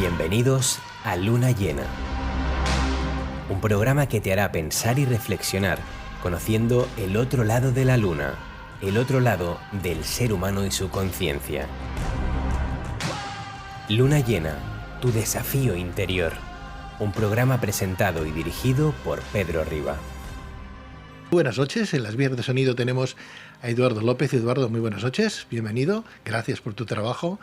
Bienvenidos a Luna Llena, un programa que te hará pensar y reflexionar, conociendo el otro lado de la luna, el otro lado del ser humano y su conciencia. Luna Llena, tu desafío interior, un programa presentado y dirigido por Pedro Riba. Buenas noches, en las vías de sonido tenemos a Eduardo López. Eduardo, muy buenas noches, bienvenido, gracias por tu trabajo.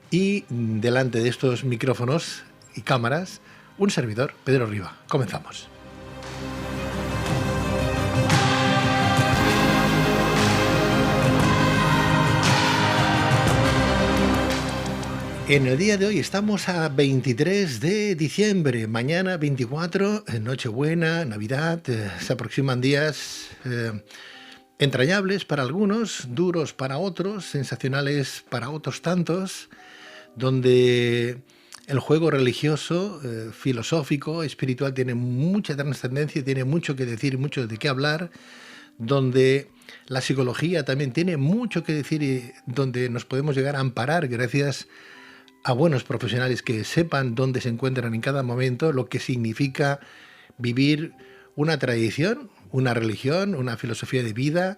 Y delante de estos micrófonos y cámaras, un servidor, Pedro Riba. Comenzamos. En el día de hoy estamos a 23 de diciembre, mañana 24, Nochebuena, Navidad, se aproximan días entrañables para algunos, duros para otros, sensacionales para otros tantos, donde el juego religioso, filosófico, espiritual tiene mucha trascendencia, tiene mucho que decir y mucho de qué hablar, donde la psicología también tiene mucho que decir y donde nos podemos llegar a amparar gracias a buenos profesionales que sepan dónde se encuentran en cada momento, lo que significa vivir una tradición, una religión, una filosofía de vida,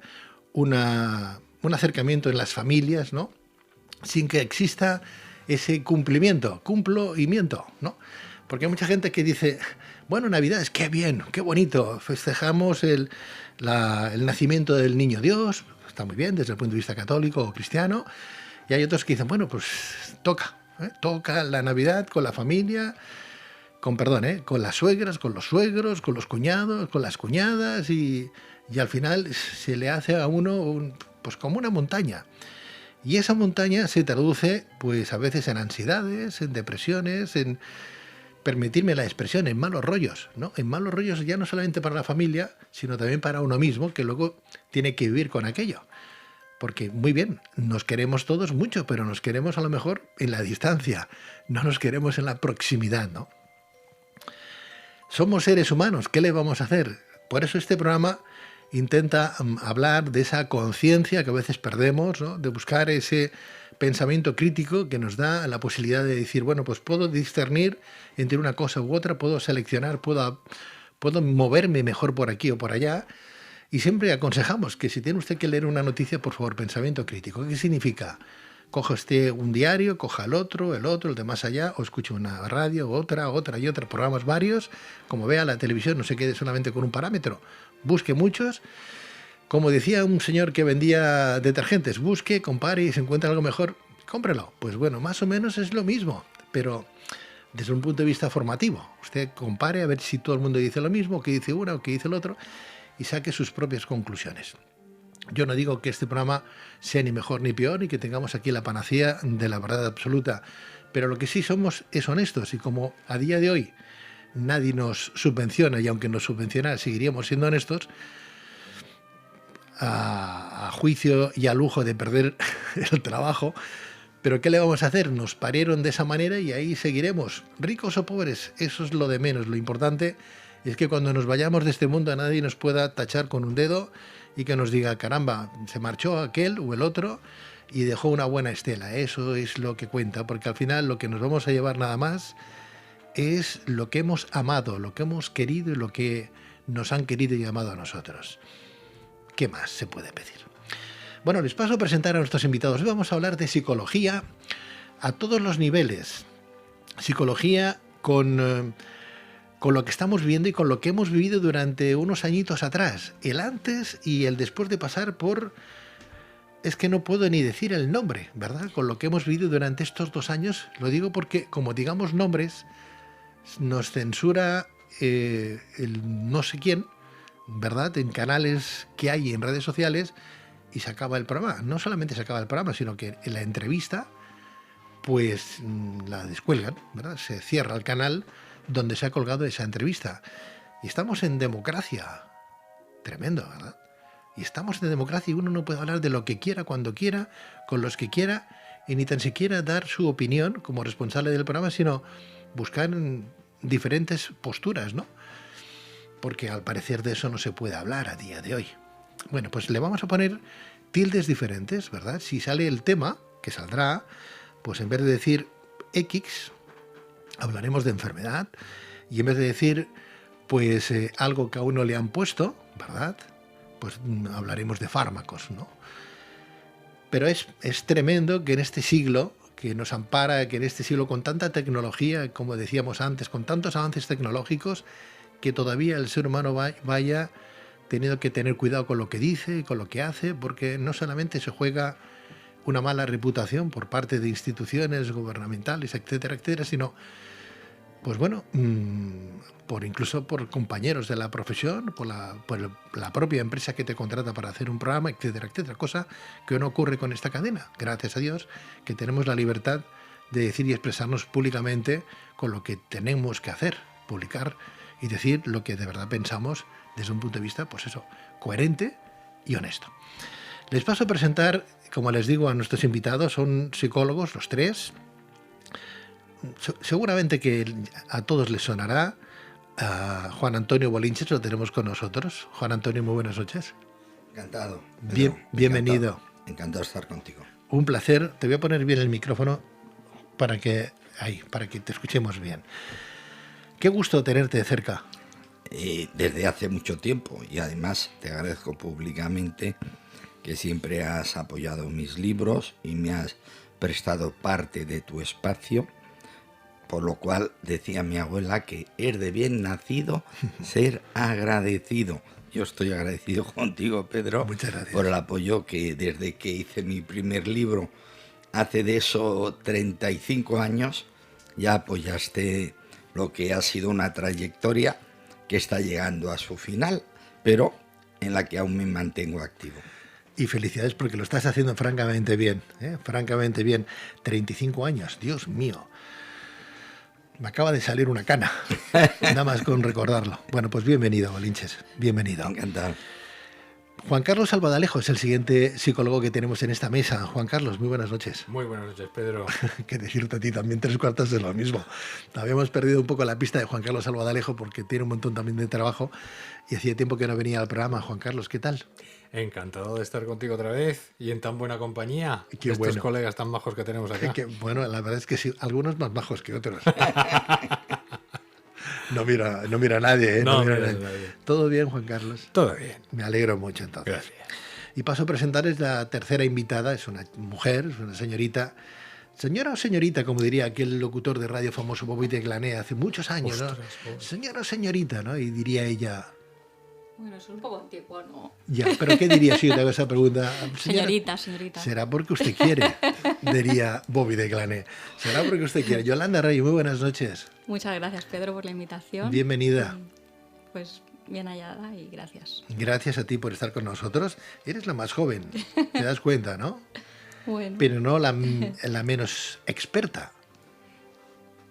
un acercamiento en las familias, ¿no? Sin que exista ese cumplimiento, cumplo y miento, ¿no? Porque hay mucha gente que dice, bueno, Navidad es qué bien, qué bonito, festejamos el nacimiento del niño Dios, está muy bien desde el punto de vista católico o cristiano, y hay otros que dicen, bueno, pues toca la Navidad con la familia, con las suegras, con los suegros, con los cuñados, con las cuñadas, y al final se le hace a uno pues como una montaña. Y esa montaña se traduce, pues a veces en ansiedades, en depresiones, en, permitirme la expresión, en malos rollos, ¿no? En malos rollos ya no solamente para la familia, sino también para uno mismo, que luego tiene que vivir con aquello. Porque, muy bien, nos queremos todos mucho, pero nos queremos a lo mejor en la distancia, no nos queremos en la proximidad, ¿no? Somos seres humanos, ¿qué le vamos a hacer? Por eso este programa intenta hablar de esa conciencia que a veces perdemos, ¿no? De buscar ese pensamiento crítico que nos da la posibilidad de decir, bueno, pues puedo discernir entre una cosa u otra, puedo seleccionar, puedo moverme mejor por aquí o por allá. Y siempre aconsejamos que si tiene usted que leer una noticia, por favor, pensamiento crítico. ¿Qué significa? Coja usted un diario, coja el de más allá, o escuche una radio, otra y otra, programas varios. Como vea la televisión, no se quede solamente con un parámetro. Busque muchos. Como decía un señor que vendía detergentes, busque, compare y si encuentra algo mejor, cómprelo. Pues bueno, más o menos es lo mismo, pero desde un punto de vista formativo. Usted compare a ver si todo el mundo dice lo mismo, que dice uno o que dice el otro, y saque sus propias conclusiones. Yo no digo que este programa sea ni mejor ni peor, ni que tengamos aquí la panacea de la verdad absoluta, pero lo que sí somos es honestos, y como a día de hoy nadie nos subvenciona, y aunque nos subvencionara seguiríamos siendo honestos, a juicio y a lujo de perder el trabajo, pero ¿qué le vamos a hacer? Nos parieron de esa manera y ahí seguiremos, ricos o pobres, eso es lo de menos. Lo importante es que cuando nos vayamos de este mundo a nadie nos pueda tachar con un dedo y que nos diga, caramba, se marchó aquel o el otro y dejó una buena estela. Eso es lo que cuenta, porque al final lo que nos vamos a llevar nada más es lo que hemos amado, lo que hemos querido y lo que nos han querido y amado a nosotros. ¿Qué más se puede pedir? Bueno, les paso a presentar a nuestros invitados. Hoy vamos a hablar de psicología a todos los niveles. Psicología con lo que estamos viviendo y con lo que hemos vivido durante unos añitos atrás. El antes y el después de pasar por... Es que no puedo ni decir el nombre, ¿verdad? Con lo que hemos vivido durante estos 2 años. Lo digo porque, como digamos nombres, nos censura el no sé quién, ¿verdad? En canales que hay en redes sociales y se acaba el programa. No solamente se acaba el programa, sino que en la entrevista, pues la descuelgan, ¿verdad? Se cierra el canal donde se ha colgado esa entrevista. Y estamos en democracia. Tremendo, ¿verdad? Y estamos en democracia y uno no puede hablar de lo que quiera, cuando quiera, con los que quiera, y ni tan siquiera dar su opinión como responsable del programa, sino buscar diferentes posturas, ¿no? Porque al parecer de eso no se puede hablar a día de hoy. Bueno, pues le vamos a poner tildes diferentes, ¿verdad? Si sale el tema, que saldrá, pues en vez de decir X, hablaremos de enfermedad y en vez de decir pues algo que a uno le han puesto, ¿verdad? Pues hablaremos de fármacos, ¿no? Pero es tremendo que en este siglo que nos ampara, que en este siglo con tanta tecnología, como decíamos antes, con tantos avances tecnológicos, que todavía el ser humano vaya teniendo que tener cuidado con lo que dice, con lo que hace, porque no solamente se juega una mala reputación por parte de instituciones gubernamentales, etcétera, etcétera, sino, pues bueno, incluso por compañeros de la profesión, por la propia empresa que te contrata para hacer un programa, etcétera, etcétera, cosa que no ocurre con esta cadena. Gracias a Dios que tenemos la libertad de decir y expresarnos públicamente con lo que tenemos que hacer, publicar y decir lo que de verdad pensamos desde un punto de vista, pues eso, coherente y honesto. Les paso a presentar, como les digo, a nuestros invitados. Son psicólogos, los tres. Seguramente que a todos les sonará. A Juan Antonio Bolinches lo tenemos con nosotros. Juan Antonio, muy buenas noches. Encantado. Bienvenido. Encantado de estar contigo. Un placer. Te voy a poner bien el micrófono para que te escuchemos bien. Qué gusto tenerte de cerca. Desde hace mucho tiempo, y además te agradezco públicamente que siempre has apoyado mis libros y me has prestado parte de tu espacio, por lo cual decía mi abuela que es de bien nacido ser agradecido. Yo estoy agradecido contigo, Pedro. Muchas gracias. Por el apoyo que desde que hice mi primer libro, hace de eso 35 años, ya apoyaste lo que ha sido una trayectoria que está llegando a su final, pero en la que aún me mantengo activo. Y felicidades porque lo estás haciendo francamente bien, francamente bien. 35 años, Dios mío. Me acaba de salir una cana, nada más con recordarlo. Bueno, pues bienvenido, Bolinches, bienvenido. Encantado. Juan Carlos Albadalejo es el siguiente psicólogo que tenemos en esta mesa. Juan Carlos, muy buenas noches. Muy buenas noches, Pedro. Que decirte a ti también 3/4 de lo mismo. Habíamos perdido un poco la pista de Juan Carlos Albadalejo porque tiene un montón también de trabajo y hacía tiempo que no venía al programa. Juan Carlos, ¿qué tal? Encantado de estar contigo otra vez y en tan buena compañía. Qué Estos bueno. Colegas tan majos que tenemos acá. Bueno, la verdad es que sí, algunos más bajos que otros. No mira a nadie, ¿eh? No mira a mira a nadie. nadie. ¿Todo bien, Juan Carlos? Todo bien. Me alegro mucho entonces. Gracias. Y paso a presentarles la tercera invitada, es una mujer, es una señorita. Señora o señorita, como diría aquel locutor de radio famoso Bobby de Glané hace muchos años, ¿no? Señora o señorita, ¿no? Y diría ella... Bueno, eso es un poco antiguo, ¿no? Ya, pero ¿qué diría si yo te hago esa pregunta? Señorita. Será porque usted quiere, diría Bobby de Glané. Será porque usted quiere. Yolanda Rey, muy buenas noches. Muchas gracias, Pedro, por la invitación. Bienvenida. Pues bien hallada y gracias. Gracias a ti por estar con nosotros. Eres la más joven, te das cuenta, ¿no? Bueno, Pero no la menos experta,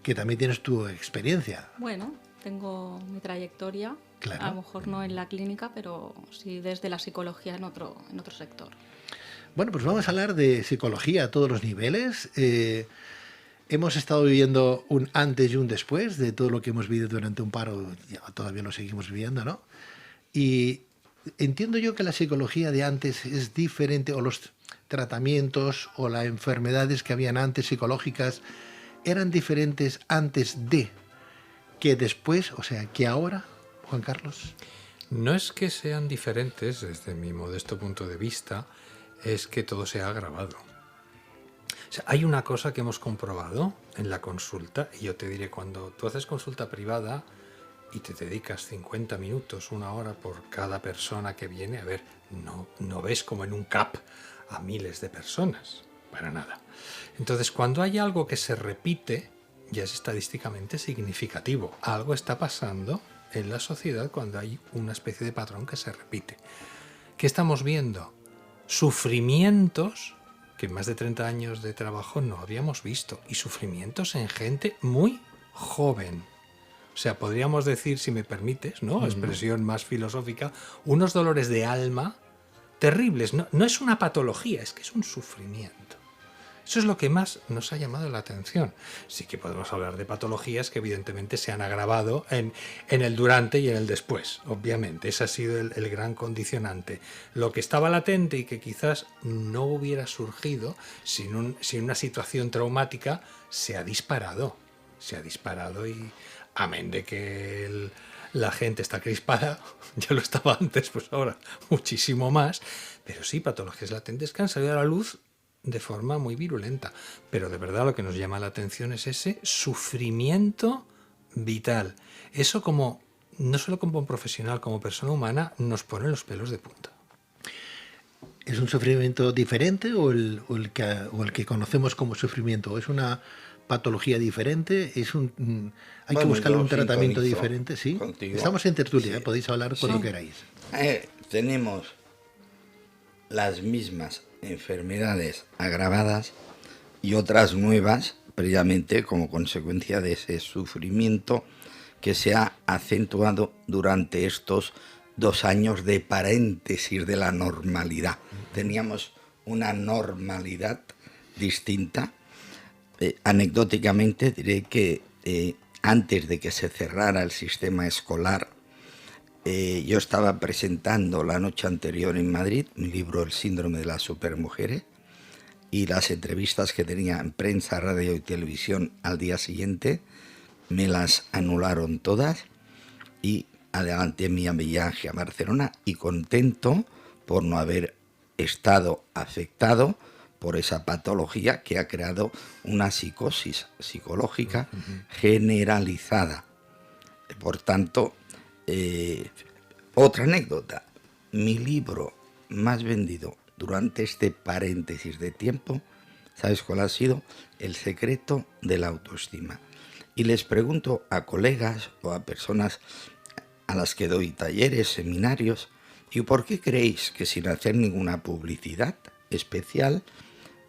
que también tienes tu experiencia. bueno, tengo mi trayectoria. Claro. A lo mejor no en la clínica, pero sí desde la psicología en otro sector. Bueno, pues vamos a hablar de psicología a todos los niveles. Hemos estado viviendo un antes y un después de todo lo que hemos vivido durante un paro, ya todavía lo seguimos viviendo, ¿no? Y entiendo yo que la psicología de antes es diferente, o los tratamientos o las enfermedades que habían antes psicológicas eran diferentes antes de que después, o sea, que ahora, Juan Carlos. No es que sean diferentes, desde mi modesto punto de vista, es que todo se ha agravado. O sea, hay una cosa que hemos comprobado en la consulta, y yo te diré, cuando tú haces consulta privada y te dedicas 50 minutos, una hora por cada persona que viene, a ver, no ves como en un CAP a miles de personas, para nada. Entonces, cuando hay algo que se repite, ya es estadísticamente significativo. Algo está pasando en la sociedad cuando hay una especie de patrón que se repite. ¿Qué estamos viendo? Sufrimientos que en más de 30 años de trabajo no habíamos visto, y sufrimientos en gente muy joven. O sea, podríamos decir, si me permites, ¿no? Expresión más filosófica, unos dolores de alma terribles. No es una patología, es que es un sufrimiento. Eso es lo que más nos ha llamado la atención. Sí que podemos hablar de patologías que evidentemente se han agravado en el durante y en el después, obviamente. Ese ha sido el gran condicionante. Lo que estaba latente y que quizás no hubiera surgido sin una situación traumática se ha disparado. se ha disparado y amén de que la gente está crispada, ya lo estaba antes, pues ahora muchísimo más, pero sí, patologías latentes que han salido a la luz de forma muy virulenta. Pero de verdad lo que nos llama la atención es ese sufrimiento vital. Eso como, no solo como profesional, como persona humana, nos pone los pelos de punta. ¿Es un sufrimiento diferente o el que conocemos como sufrimiento? ¿Es una patología diferente? ¿Hay que buscarle un tratamiento diferente? ¿Sí? Contigo. Estamos en tertulia, Sí. podéis hablar cuando queráis. Tenemos las mismas enfermedades agravadas y otras nuevas, previamente como consecuencia de ese sufrimiento que se ha acentuado durante estos 2 años de paréntesis de la normalidad. Teníamos una normalidad distinta. Anecdóticamente diré que antes de que se cerrara el sistema escolar, yo estaba presentando la noche anterior en Madrid mi libro El síndrome de las supermujeres, y las entrevistas que tenía en prensa, radio y televisión al día siguiente me las anularon todas y adelanté mi viaje a Barcelona, y contento por no haber estado afectado por esa patología que ha creado una psicosis psicológica generalizada. Por tanto, otra anécdota, mi libro más vendido durante este paréntesis de tiempo, ¿sabes cuál ha sido? El secreto de la autoestima. Y les pregunto a colegas o a personas a las que doy talleres, seminarios, ¿y por qué creéis que sin hacer ninguna publicidad especial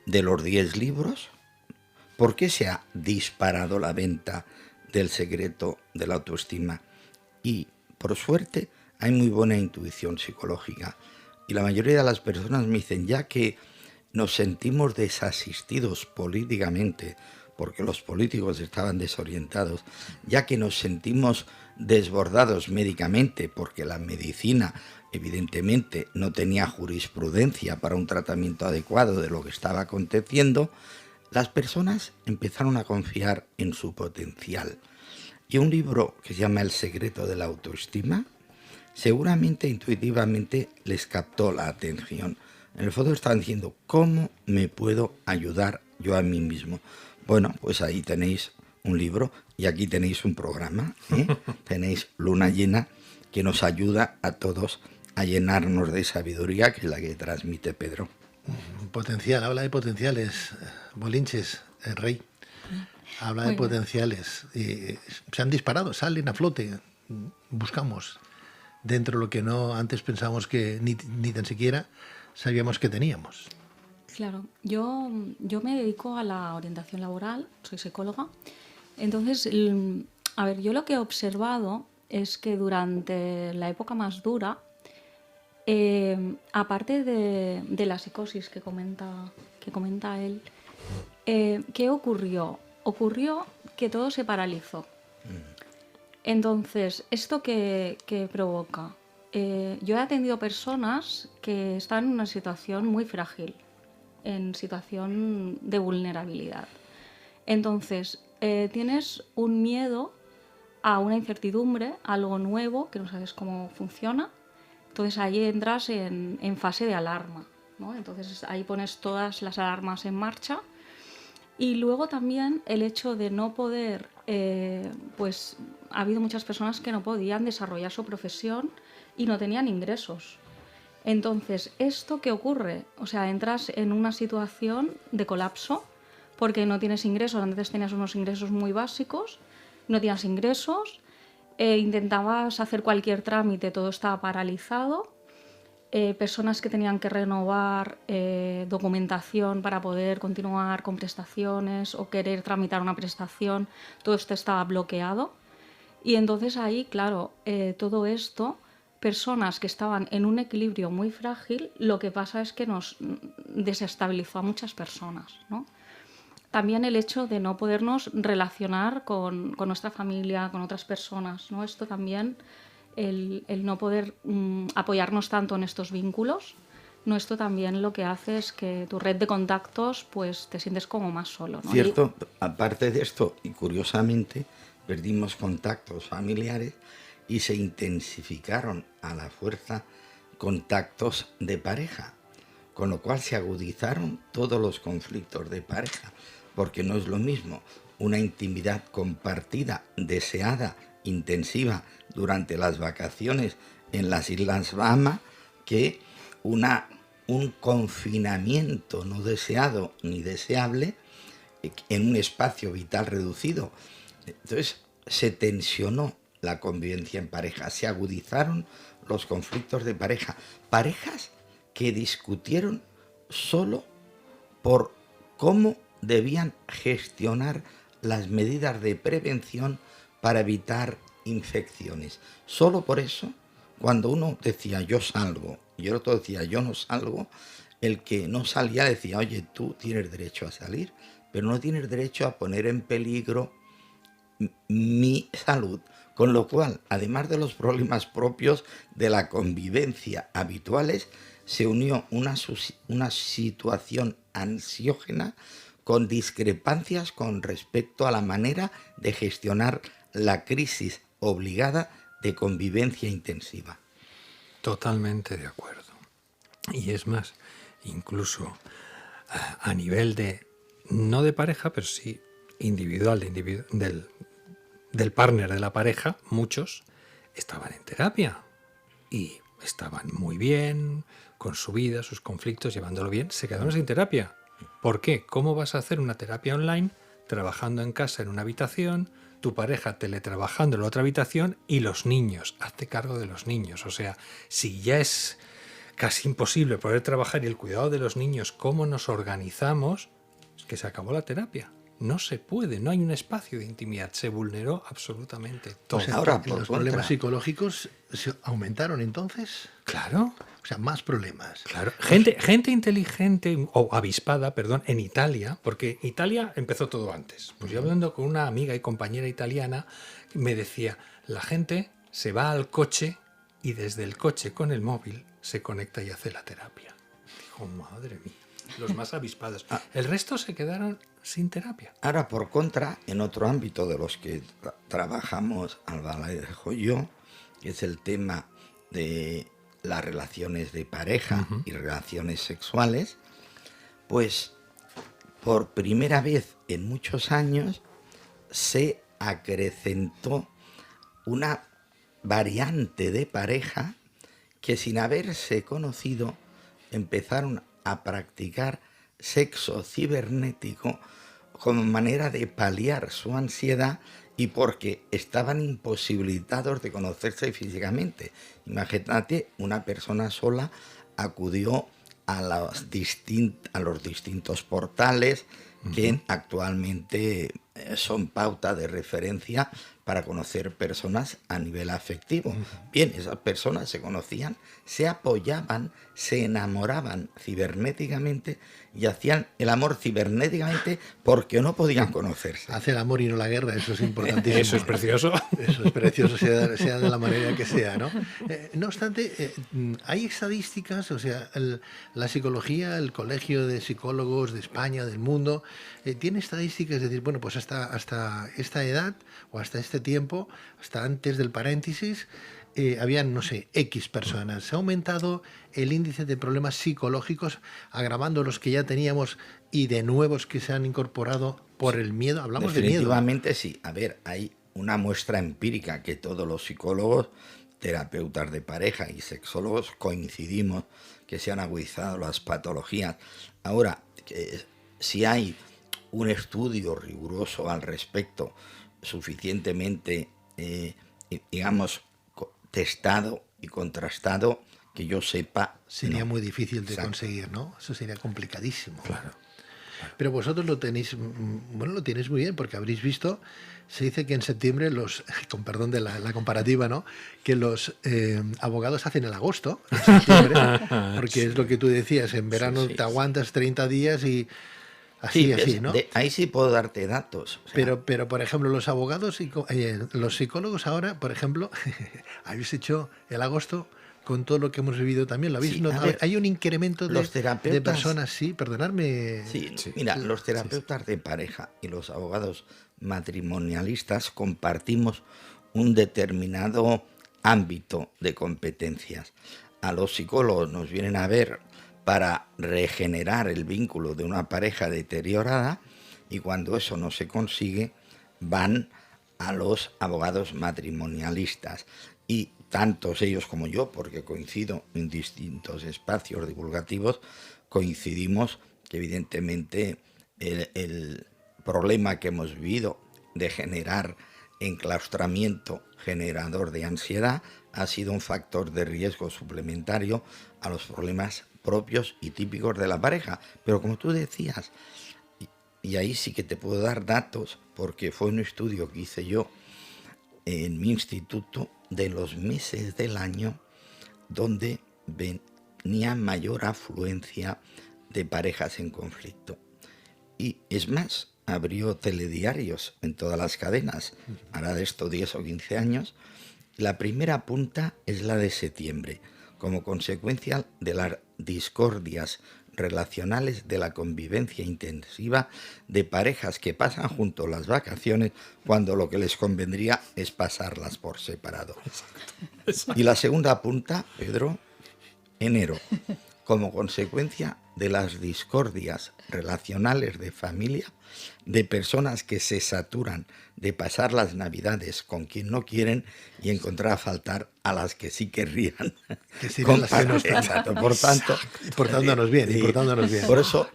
de los 10 libros, por qué se ha disparado la venta del secreto de la autoestima? Y por suerte hay muy buena intuición psicológica, y la mayoría de las personas me dicen, ya que nos sentimos desasistidos políticamente porque los políticos estaban desorientados, ya que nos sentimos desbordados médicamente porque la medicina evidentemente no tenía jurisprudencia para un tratamiento adecuado de lo que estaba aconteciendo, las personas empezaron a confiar en su potencial. Y un libro que se llama El secreto de la autoestima, seguramente intuitivamente les captó la atención. En el fondo estaban diciendo, ¿cómo me puedo ayudar yo a mí mismo? Bueno, pues ahí tenéis un libro y aquí tenéis un programa, ¿eh? Tenéis Luna Llena, que nos ayuda a todos a llenarnos de sabiduría, que es la que transmite Pedro. Potencial, habla de potenciales, Bolinches, el rey. Habla de potenciales. Se han disparado, salen a flote. Buscamos dentro lo que no antes pensábamos que ni tan siquiera sabíamos que teníamos. Claro, yo me dedico a la orientación laboral, soy psicóloga. Entonces, a ver, yo lo que he observado es que durante la época más dura, aparte de la psicosis que comenta él, ¿qué ocurrió? Ocurrió que todo se paralizó. Entonces, ¿esto qué provoca? Yo he atendido personas que están en una situación muy frágil, en situación de vulnerabilidad. Entonces, tienes un miedo a una incertidumbre, a algo nuevo, que no sabes cómo funciona. Entonces ahí entras en fase de alarma, ¿no? Entonces ahí pones todas las alarmas en marcha. Y luego también el hecho de no poder, pues ha habido muchas personas que no podían desarrollar su profesión y no tenían ingresos. Entonces, ¿esto qué ocurre? O sea, entras en una situación de colapso porque no tienes ingresos. Antes tenías unos ingresos muy básicos, no tienes ingresos, intentabas hacer cualquier trámite, todo estaba paralizado. Personas que tenían que renovar documentación para poder continuar con prestaciones o querer tramitar una prestación, todo esto estaba bloqueado. Y entonces ahí, claro, todo esto, personas que estaban en un equilibrio muy frágil, lo que pasa es que nos desestabilizó a muchas personas, ¿no? También el hecho de no podernos relacionar con nuestra familia, con otras personas, ¿no? Esto también, el no poder apoyarnos tanto en estos vínculos, no, esto también lo que hace es que tu red de contactos, pues te sientes como más solo, ¿no? Cierto, aparte de esto, y curiosamente, perdimos contactos familiares y se intensificaron a la fuerza contactos de pareja, con lo cual se agudizaron todos los conflictos de pareja, porque no es lo mismo una intimidad compartida, deseada, intensiva durante las vacaciones en las Islas Bahamas que un confinamiento no deseado ni deseable en un espacio vital reducido. Entonces se tensionó la convivencia en pareja, se agudizaron los conflictos de pareja, parejas que discutieron solo por cómo debían gestionar las medidas de prevención para evitar infecciones. Solo por eso, cuando uno decía yo salgo y el otro decía yo no salgo, el que no salía decía, oye, tú tienes derecho a salir, pero no tienes derecho a poner en peligro mi salud. Con lo cual, además de los problemas propios de la convivencia habituales, se unió una situación ansiógena con discrepancias con respecto a la manera de gestionar la crisis obligada de convivencia intensiva. Totalmente de acuerdo. Y es más, incluso a nivel de, no de pareja, pero sí individual, del partner de la pareja, muchos estaban en terapia y estaban muy bien con su vida, sus conflictos, llevándolo bien, se quedaron sin terapia. ¿Por qué? ¿Cómo vas a hacer una terapia online trabajando en casa en una habitación, tu pareja teletrabajando en la otra habitación y los niños? Hazte cargo de los niños. O sea, si ya es casi imposible poder trabajar y el cuidado de los niños, ¿cómo nos organizamos? Es que se acabó la terapia. No se puede, no hay un espacio de intimidad. Se vulneró absolutamente todo. O sea, Ahora, los problemas psicológicos se aumentaron entonces. Claro. O sea, más problemas. Claro, gente inteligente o avispada, perdón, en Italia, porque Italia empezó todo antes. Pues yo hablando con una amiga y compañera italiana, me decía, la gente se va al coche y desde el coche con el móvil se conecta y hace la terapia. Dijo, madre mía, los más avispados. El resto se quedaron sin terapia. Ahora, por contra, en otro ámbito de los que trabajamos Albaladejo y yo, que es el tema de las relaciones de pareja y relaciones sexuales, pues por primera vez en muchos años se acrecentó una variante de pareja que sin haberse conocido empezaron a practicar sexo cibernético como manera de paliar su ansiedad y porque estaban imposibilitados de conocerse físicamente. Imagínate, una persona sola acudió a los distintos portales que actualmente son pauta de referencia para conocer personas a nivel afectivo. Bien, esas personas se conocían, se apoyaban, se enamoraban cibernéticamente y hacían el amor cibernéticamente porque no podían conocerse. Hace el amor y no la guerra, eso es importantísimo. Eso es precioso. Eso es precioso, sea de la manera que sea, ¿no? No obstante, hay estadísticas, o sea, la psicología, el Colegio de Psicólogos de España, del mundo, tiene estadísticas, es decir, bueno, pues hasta esta edad o hasta este tiempo, hasta antes del paréntesis, habían, no sé, X personas. Se ha aumentado el índice de problemas psicológicos, agravando los que ya teníamos y de nuevos que se han incorporado por el miedo. Hablamos de miedo. Definitivamente sí. A ver, hay una muestra empírica que todos los psicólogos, terapeutas de pareja y sexólogos coincidimos que se han agudizado las patologías. Ahora, si hay un estudio riguroso al respecto, suficientemente, digamos, testado y contrastado, que yo sepa... Sería no. muy difícil de Exacto. conseguir, ¿no? Eso sería complicadísimo. Claro. Pero vosotros lo tenéis, bueno, lo tenéis muy bien, porque habréis visto, se dice que en septiembre con perdón de la comparativa, ¿no? Que los abogados hacen el agosto, en septiembre, porque es lo que tú decías, en verano sí. te aguantas 30 días y así, ¿no? Ahí sí puedo darte datos. O sea, Pero, por ejemplo, los abogados y los psicólogos ahora, por ejemplo, habéis hecho el agosto con todo lo que hemos vivido también? ¿Lo habéis Sí, notado? a ver, ¿Hay un incremento los de terapeutas- personas? Sí, perdonadme. Sí, Sí. mira, los terapeutas de pareja y los abogados matrimonialistas compartimos un determinado ámbito de competencias. A los psicólogos nos vienen a ver para regenerar el vínculo de una pareja deteriorada, y cuando eso no se consigue, van a los abogados matrimonialistas. Y tantos ellos como yo, porque coincido en distintos espacios divulgativos, coincidimos que evidentemente el problema que hemos vivido de generar enclaustramiento generador de ansiedad ha sido un factor de riesgo suplementario a los problemas propios y típicos de la pareja. Pero como tú decías, y ahí sí que te puedo dar datos, porque fue un estudio que hice yo en mi instituto de los meses del año donde venía mayor afluencia de parejas en conflicto. Y es más, abrió telediarios en todas las cadenas, hará de esto 10 o 15 años. La primera punta es la de septiembre, como consecuencia de las discordias relacionales de la convivencia intensiva de parejas que pasan juntos las vacaciones cuando lo que les convendría es pasarlas por separado. Y la segunda punta, Pedro, enero, como consecuencia de las discordias relacionales de familia, de personas que se saturan de pasar las Navidades con quien no quieren y encontrar a faltar a las que sí querrían. Que serían las que no están. Exacto, por tanto, Portándonos bien, y portándonos bien. por eso,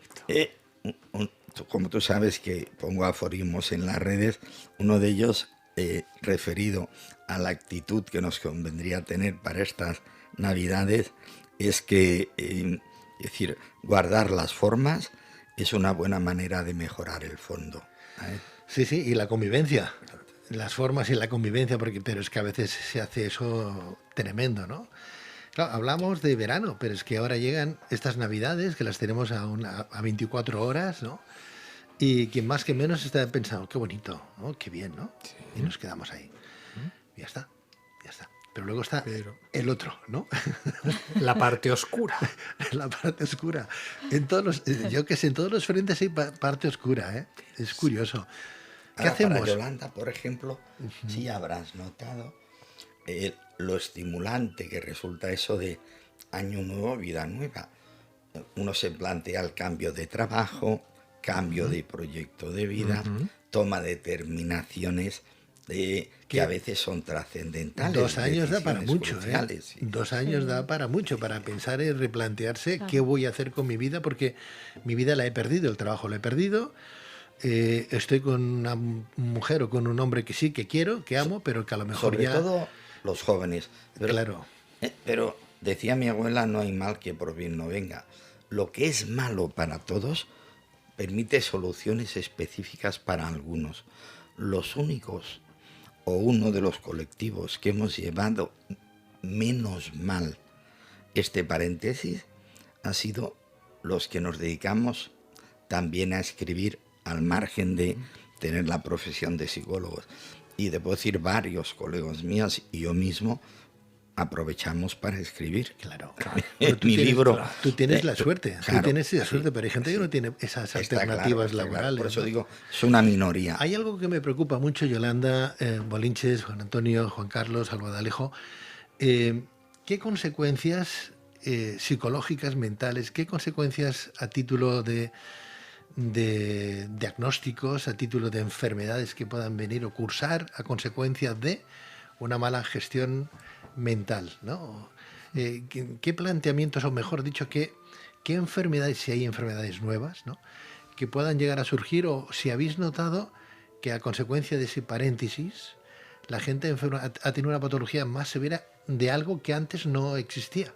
como tú sabes que pongo aforismos en las redes, uno de ellos referido a la actitud que nos convendría tener para estas Navidades es que, es decir, guardar las formas es una buena manera de mejorar el fondo. ¿Sabes? Sí, sí, y la convivencia. Las formas y la convivencia, pero es que a veces se hace eso tremendo, ¿no? Claro, hablamos de verano, pero es que ahora llegan estas Navidades, que las tenemos a 24 horas, ¿no? Y quien más que menos está pensando, qué bonito, ¿no? Qué bien, ¿no? Sí. Y nos quedamos ahí. Y ya está, ya está. Pero luego está el otro, ¿no? La parte oscura. La parte oscura. En todos los, yo que sé, en todos los frentes hay parte oscura, ¿eh? Es curioso. ¿Qué hacemos? Para Yolanda, por ejemplo, sí habrás notado lo estimulante que resulta eso de año nuevo, vida nueva. Uno se plantea el cambio de trabajo, cambio de proyecto de vida, toma determinaciones que a veces son trascendentales. 2 años da para mucho, cruciales, ¿eh? 2 años da para mucho, para pensar y replantearse qué voy a hacer con mi vida, porque mi vida la he perdido, el trabajo lo he perdido. Estoy con una mujer o con un hombre que sí, que quiero, que amo, pero que a lo mejor sobre ya... todo los jóvenes. Pero, claro. Pero decía mi abuela, no hay mal que por bien no venga. Lo que es malo para todos permite soluciones específicas para algunos. Los únicos o uno de los colectivos que hemos llevado menos mal este paréntesis ha sido los que nos dedicamos también a escribir al margen de tener la profesión de psicólogos. Y debo decir, varios colegas míos y yo mismo aprovechamos para escribir. Claro. Mi libro. Tú tienes la suerte, claro, tú tienes esa suerte, pero hay gente que no tiene esas alternativas laborales. Por eso ¿no? digo, es una minoría. Hay algo que me preocupa mucho, Yolanda, Bolinches, Juan Antonio, Juan Carlos, Albadalejo. ¿Qué consecuencias psicológicas, mentales, qué consecuencias a título de diagnósticos, a título de enfermedades que puedan venir o cursar a consecuencia de una mala gestión mental, ¿no? ¿Qué planteamientos, o mejor dicho, qué enfermedades, si hay enfermedades nuevas, ¿no?, que puedan llegar a surgir, o si habéis notado que a consecuencia de ese paréntesis la gente ha tenido una patología más severa de algo que antes no existía?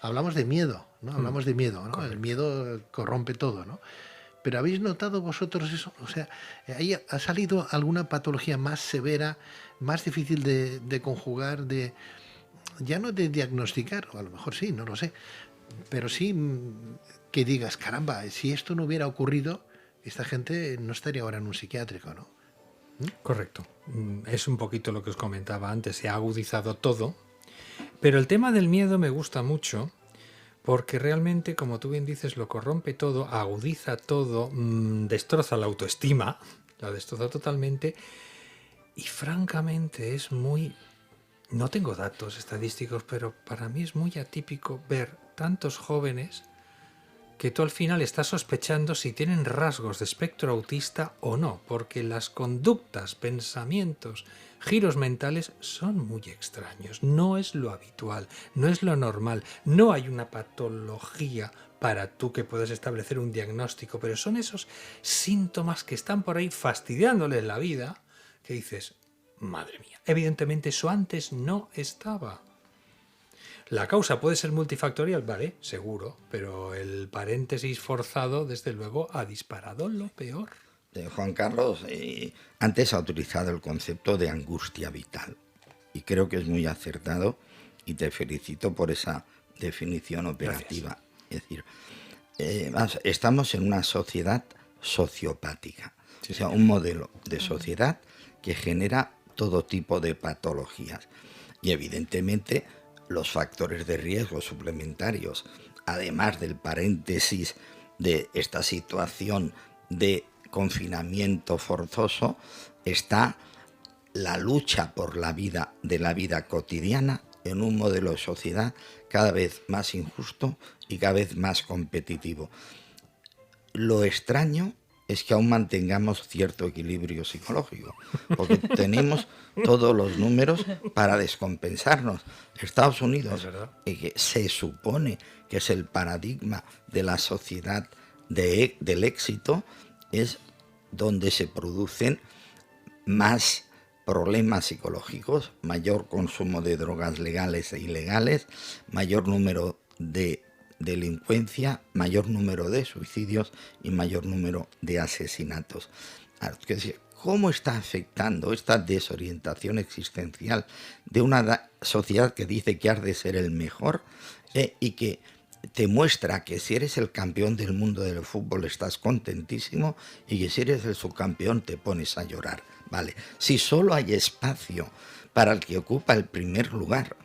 Hablamos de miedo, ¿no? Hablamos de miedo, ¿no? El miedo corrompe todo, ¿no? Pero ¿habéis notado vosotros eso? O sea, ¿ahí ha salido alguna patología más severa, más difícil de conjugar, ya no de diagnosticar, o a lo mejor sí, no lo sé, pero sí que digas, caramba, si esto no hubiera ocurrido, esta gente no estaría ahora en un psiquiátrico, ¿no? Correcto. Es un poquito lo que os comentaba antes, se ha agudizado todo. Pero el tema del miedo me gusta mucho porque realmente, como tú bien dices, lo corrompe todo, agudiza todo, destroza la autoestima, la destroza totalmente y francamente es muy... No tengo datos estadísticos, pero para mí es muy atípico ver tantos jóvenes que tú al final estás sospechando si tienen rasgos de espectro autista o no, porque las conductas, pensamientos, giros mentales son muy extraños. No es lo habitual, no es lo normal, no hay una patología para tú que puedas establecer un diagnóstico, pero son esos síntomas que están por ahí fastidiándole la vida que dices, madre mía, evidentemente eso antes no estaba. La causa puede ser multifactorial, vale, seguro, pero el paréntesis forzado, desde luego, ha disparado lo peor. Juan Carlos antes ha utilizado el concepto de angustia vital y creo que es muy acertado y te felicito por esa definición operativa. Gracias. Es decir, estamos en una sociedad sociopática, sí, o sea, un modelo de sociedad que genera todo tipo de patologías y evidentemente los factores de riesgo suplementarios, además del paréntesis de esta situación de confinamiento forzoso, está la lucha por la vida de la vida cotidiana en un modelo de sociedad cada vez más injusto y cada vez más competitivo. Lo extraño es que aún mantengamos cierto equilibrio psicológico, porque tenemos todos los números para descompensarnos. Estados Unidos, que se supone que es el paradigma de la sociedad del éxito, es donde se producen más problemas psicológicos, mayor consumo de drogas legales e ilegales, mayor número de delincuencia, mayor número de suicidios y mayor número de asesinatos. ¿Cómo está afectando esta desorientación existencial de una sociedad que dice que has de ser el mejor y que te muestra que si eres el campeón del mundo del fútbol estás contentísimo y que si eres el subcampeón te pones a llorar? Vale, si solo hay espacio para el que ocupa el primer lugar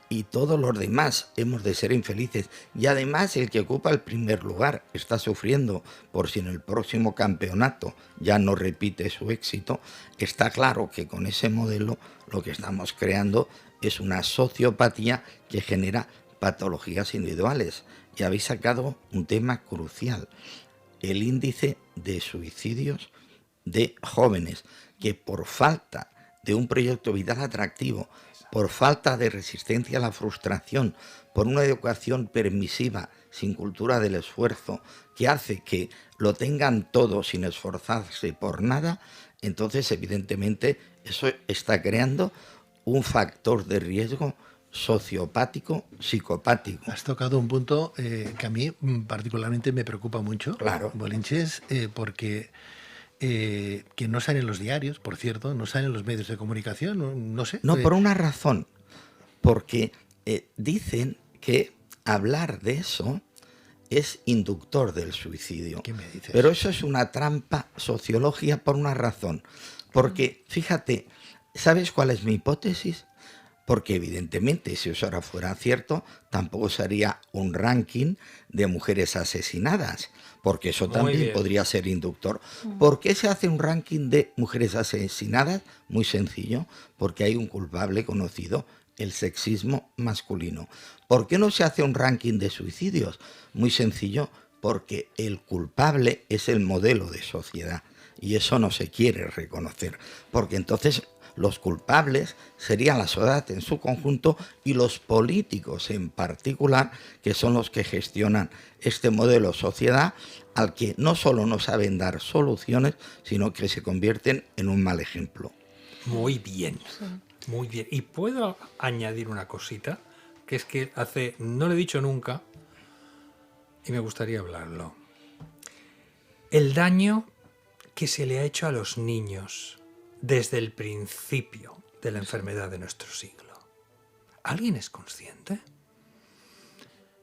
y todos los demás hemos de ser infelices, y además el que ocupa el primer lugar está sufriendo por si en el próximo campeonato ya no repite su éxito, está claro que con ese modelo lo que estamos creando es una sociopatía que genera patologías individuales. Y habéis sacado un tema crucial, el índice de suicidios de jóvenes que por falta de un proyecto vital atractivo, por falta de resistencia a la frustración, por una educación permisiva, sin cultura del esfuerzo, que hace que lo tengan todo sin esforzarse por nada, entonces evidentemente eso está creando un factor de riesgo sociopático, psicopático. Has tocado un punto que a mí particularmente me preocupa mucho, claro, Bolinches, porque que no salen los diarios, por cierto, no salen los medios de comunicación, no sé. No, por una razón, porque dicen que hablar de eso es inductor del suicidio. ¿Qué me dices? Pero eso es una trampa sociológica por una razón, porque fíjate, ¿sabes cuál es mi hipótesis? Porque evidentemente si eso ahora fuera cierto, tampoco sería un ranking de mujeres asesinadas, porque eso también podría ser inductor. ¿Por qué se hace un ranking de mujeres asesinadas? Muy sencillo, porque hay un culpable conocido, el sexismo masculino. ¿Por qué no se hace un ranking de suicidios? Muy sencillo, porque el culpable es el modelo de sociedad y eso no se quiere reconocer, porque entonces los culpables serían la sociedad en su conjunto y los políticos en particular, que son los que gestionan este modelo de sociedad al que no solo no saben dar soluciones, sino que se convierten en un mal ejemplo. Muy bien, muy bien. Y puedo añadir una cosita, que es que no lo he dicho nunca y me gustaría hablarlo. El daño que se le ha hecho a los niños desde el principio de la enfermedad de nuestro siglo. ¿Alguien es consciente?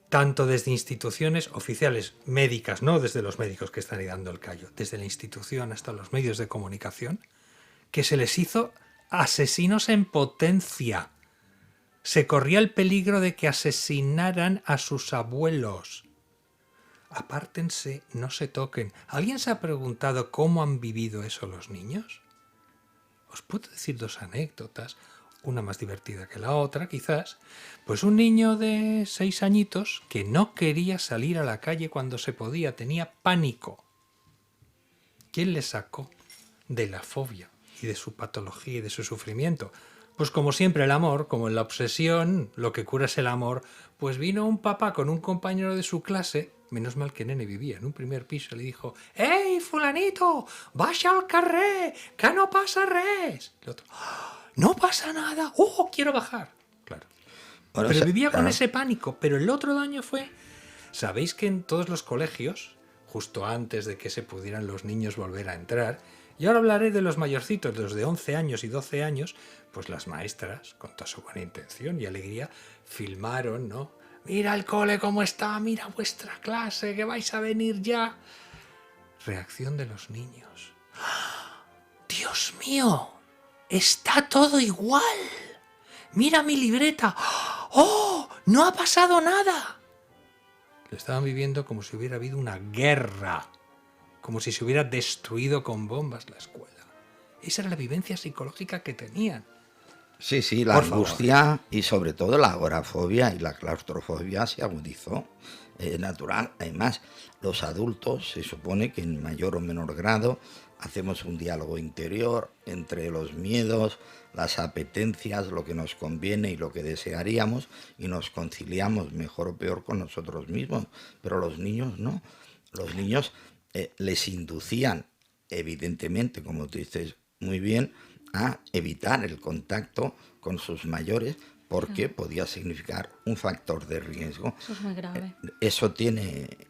Tanto desde instituciones oficiales médicas, no desde los médicos que están ahí dando el callo, desde la institución hasta los medios de comunicación, que se les hizo asesinos en potencia Se corría el peligro de que asesinaran a sus abuelos. Apártense, no se toquen. ¿Alguien se ha preguntado cómo han vivido eso los niños? Os puedo decir 2 anécdotas, una más divertida que la otra, quizás. Pues un niño de 6 añitos que no quería salir a la calle cuando se podía, tenía pánico. ¿Quién le sacó de la fobia y de su patología y de su sufrimiento? Pues como siempre el amor, como en la obsesión, lo que cura es el amor, pues vino un papá con un compañero de su clase, menos mal que nene vivía en un primer piso, y le dijo: «¡Ei, fulanito, baixa al carrer, que no pasa res!» El otro: «No pasa nada, quiero bajar». Claro. Bueno, Pero o sea, vivía con claro. ese pánico. Pero el otro daño fue... ¿Sabéis que en todos los colegios, justo antes de que se pudieran los niños volver a entrar, y ahora hablaré de los mayorcitos, los de 11 años y 12 años, pues las maestras, con toda su buena intención y alegría, filmaron, ¿no? «Mira el cole cómo está, mira vuestra clase, que vais a venir ya». Reacción de los niños: «¡Dios mío! ¡Está todo igual! ¡Mira mi libreta! ¡Oh! ¡No ha pasado nada!». Lo estaban viviendo como si hubiera habido una guerra, como si se hubiera destruido con bombas la escuela. Esa era la vivencia psicológica que tenían. Sí, sí, la Por favor. angustia y sobre todo la agorafobia y la claustrofobia se agudizó. Natural. Además, los adultos se supone que en mayor o menor grado hacemos un diálogo interior entre los miedos, las apetencias, lo que nos conviene y lo que desearíamos, y nos conciliamos mejor o peor con nosotros mismos. Pero los niños no. Los niños les inducían, evidentemente, como tú dices muy bien, a evitar el contacto con sus mayores porque podía significar un factor de riesgo. Eso es muy grave. Eso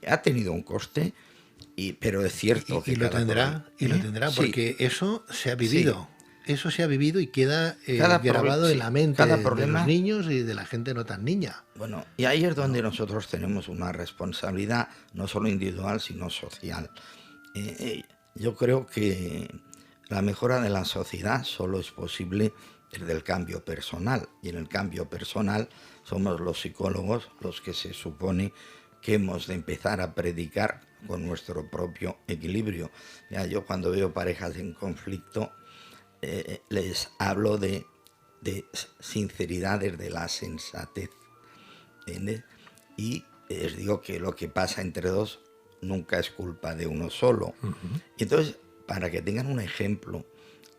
ha tenido un coste, pero es cierto que Y lo cada tendrá, problema- y lo tendrá, Sí, porque eso se ha vivido. Eso se ha vivido y queda Cada grabado sí, en la mente cada de problema- los niños y de la gente no tan niña. Bueno, y ahí es donde nosotros tenemos una responsabilidad no solo individual, sino social. Yo creo que la mejora de la sociedad solo es posible desde el cambio personal. Y en el cambio personal somos los psicólogos los que se supone que hemos de empezar a predicar con nuestro propio equilibrio. Ya, yo cuando veo parejas en conflicto, les hablo de sinceridad desde la sensatez. ¿Entiendes? Y les digo que lo que pasa entre dos nunca es culpa de uno solo. Y entonces, para que tengan un ejemplo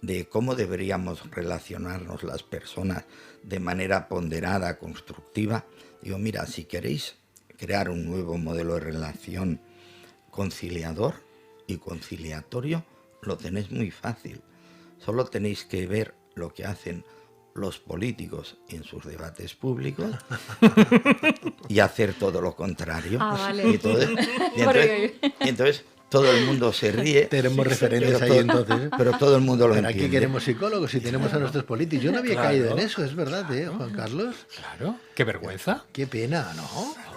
de cómo deberíamos relacionarnos las personas de manera ponderada, constructiva, digo, mira, si queréis crear un nuevo modelo de relación conciliador y conciliatorio, lo tenéis muy fácil. Solo tenéis que ver lo que hacen los políticos en sus debates públicos y hacer todo lo contrario. Ah, vale. Y entonces todo el mundo se ríe. Tenemos referentes pero ahí todo- entonces. Pero todo el mundo lo Pero aquí entiende. queremos psicólogos y tenemos a nuestros políticos. Yo no había Claro. caído en eso, es verdad, Juan Carlos. Claro, qué vergüenza. Qué pena, ¿no?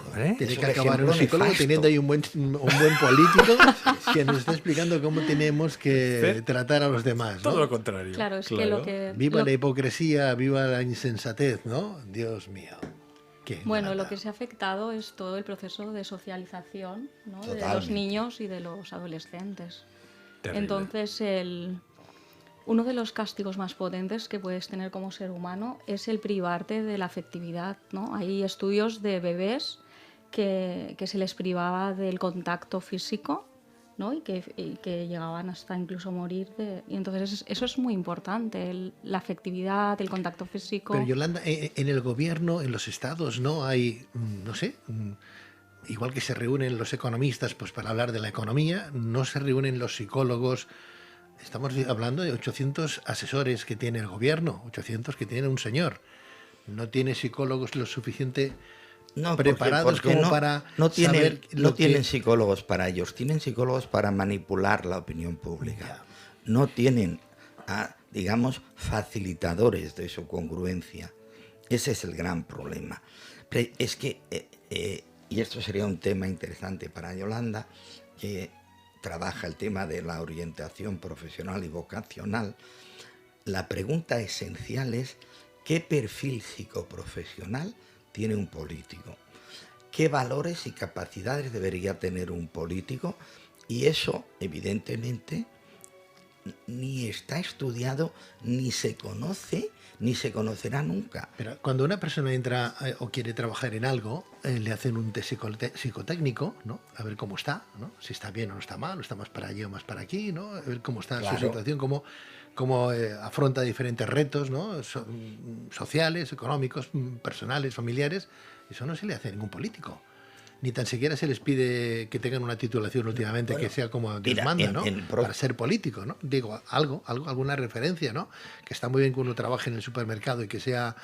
Hombre, Tiene es que un acabar ejemplo un psicólogo nefasto. teniendo ahí un buen político que nos está explicando cómo tenemos que tratar a los demás, todo ¿no? lo contrario. Claro, es que lo que... Viva lo- la hipocresía, viva la insensatez, ¿no? Dios mío. Qué Bueno, lata. lo que se ha afectado es todo el proceso de socialización, ¿no? de los Totalmente. niños y de los adolescentes. Terrible. Entonces, uno de los castigos más potentes que puedes tener como ser humano es el privarte de la afectividad, ¿no? Hay estudios de bebés que se les privaba del contacto físico, ¿no? y que llegaban hasta incluso morir. Y entonces eso es muy importante, la afectividad, el contacto físico. Pero Yolanda, en el gobierno, en los estados, ¿no? Hay, no sé, igual que se reúnen los economistas pues para hablar de la economía, no se reúnen los psicólogos. Estamos hablando de 800 asesores que tiene el gobierno, 800 que tiene un señor. No tiene psicólogos lo suficiente No, preparados como no, para no tienen, saber no lo que... tienen psicólogos para ellos, tienen psicólogos para manipular la opinión pública. No tienen, digamos, facilitadores de su congruencia. Ese es el gran problema. Pero es que, y esto sería un tema interesante para Yolanda, que trabaja el tema de la orientación profesional y vocacional, la pregunta esencial es ¿Qué perfil psicoprofesional tiene un político? ¿Qué valores y capacidades debería tener un político? Y eso, evidentemente, ni está estudiado, ni se conoce, ni se conocerá nunca. Pero cuando una persona entra o quiere trabajar en algo, le hacen un test psicotécnico, ¿no? A ver cómo está, ¿no? Si está bien o no está mal, o está más para allí o más para aquí, ¿no? A ver cómo está Claro. su situación, cómo afronta diferentes retos, ¿no? Sociales, económicos, personales, familiares. Eso no se le hace a ningún político. Ni tan siquiera se les pide que tengan una titulación últimamente, Bueno, que sea como Dios mira, manda, ¿no? en Para ser político, ¿no? Digo, alguna referencia, ¿no? Que está muy bien que uno trabaje en el supermercado y que sea,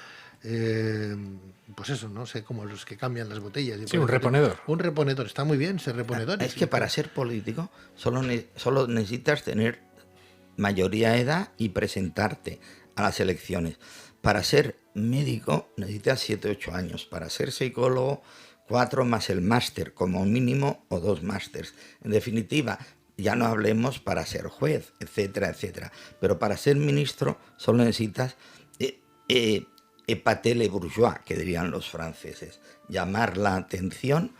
pues eso, no sé, como los que cambian las botellas. Sí, un reponedor. Un reponedor, está muy bien ser reponedor. Es que para ser político solo necesitas tener mayoría de edad y presentarte a las elecciones. Para ser médico necesitas 7 o 8 años. Para ser psicólogo, 4 más el máster, como mínimo, o 2 másters. En definitiva, ya no hablemos para ser juez, etcétera, etcétera. Pero para ser ministro solo necesitas épater le bourgeois, que dirían los franceses. Llamar la atención,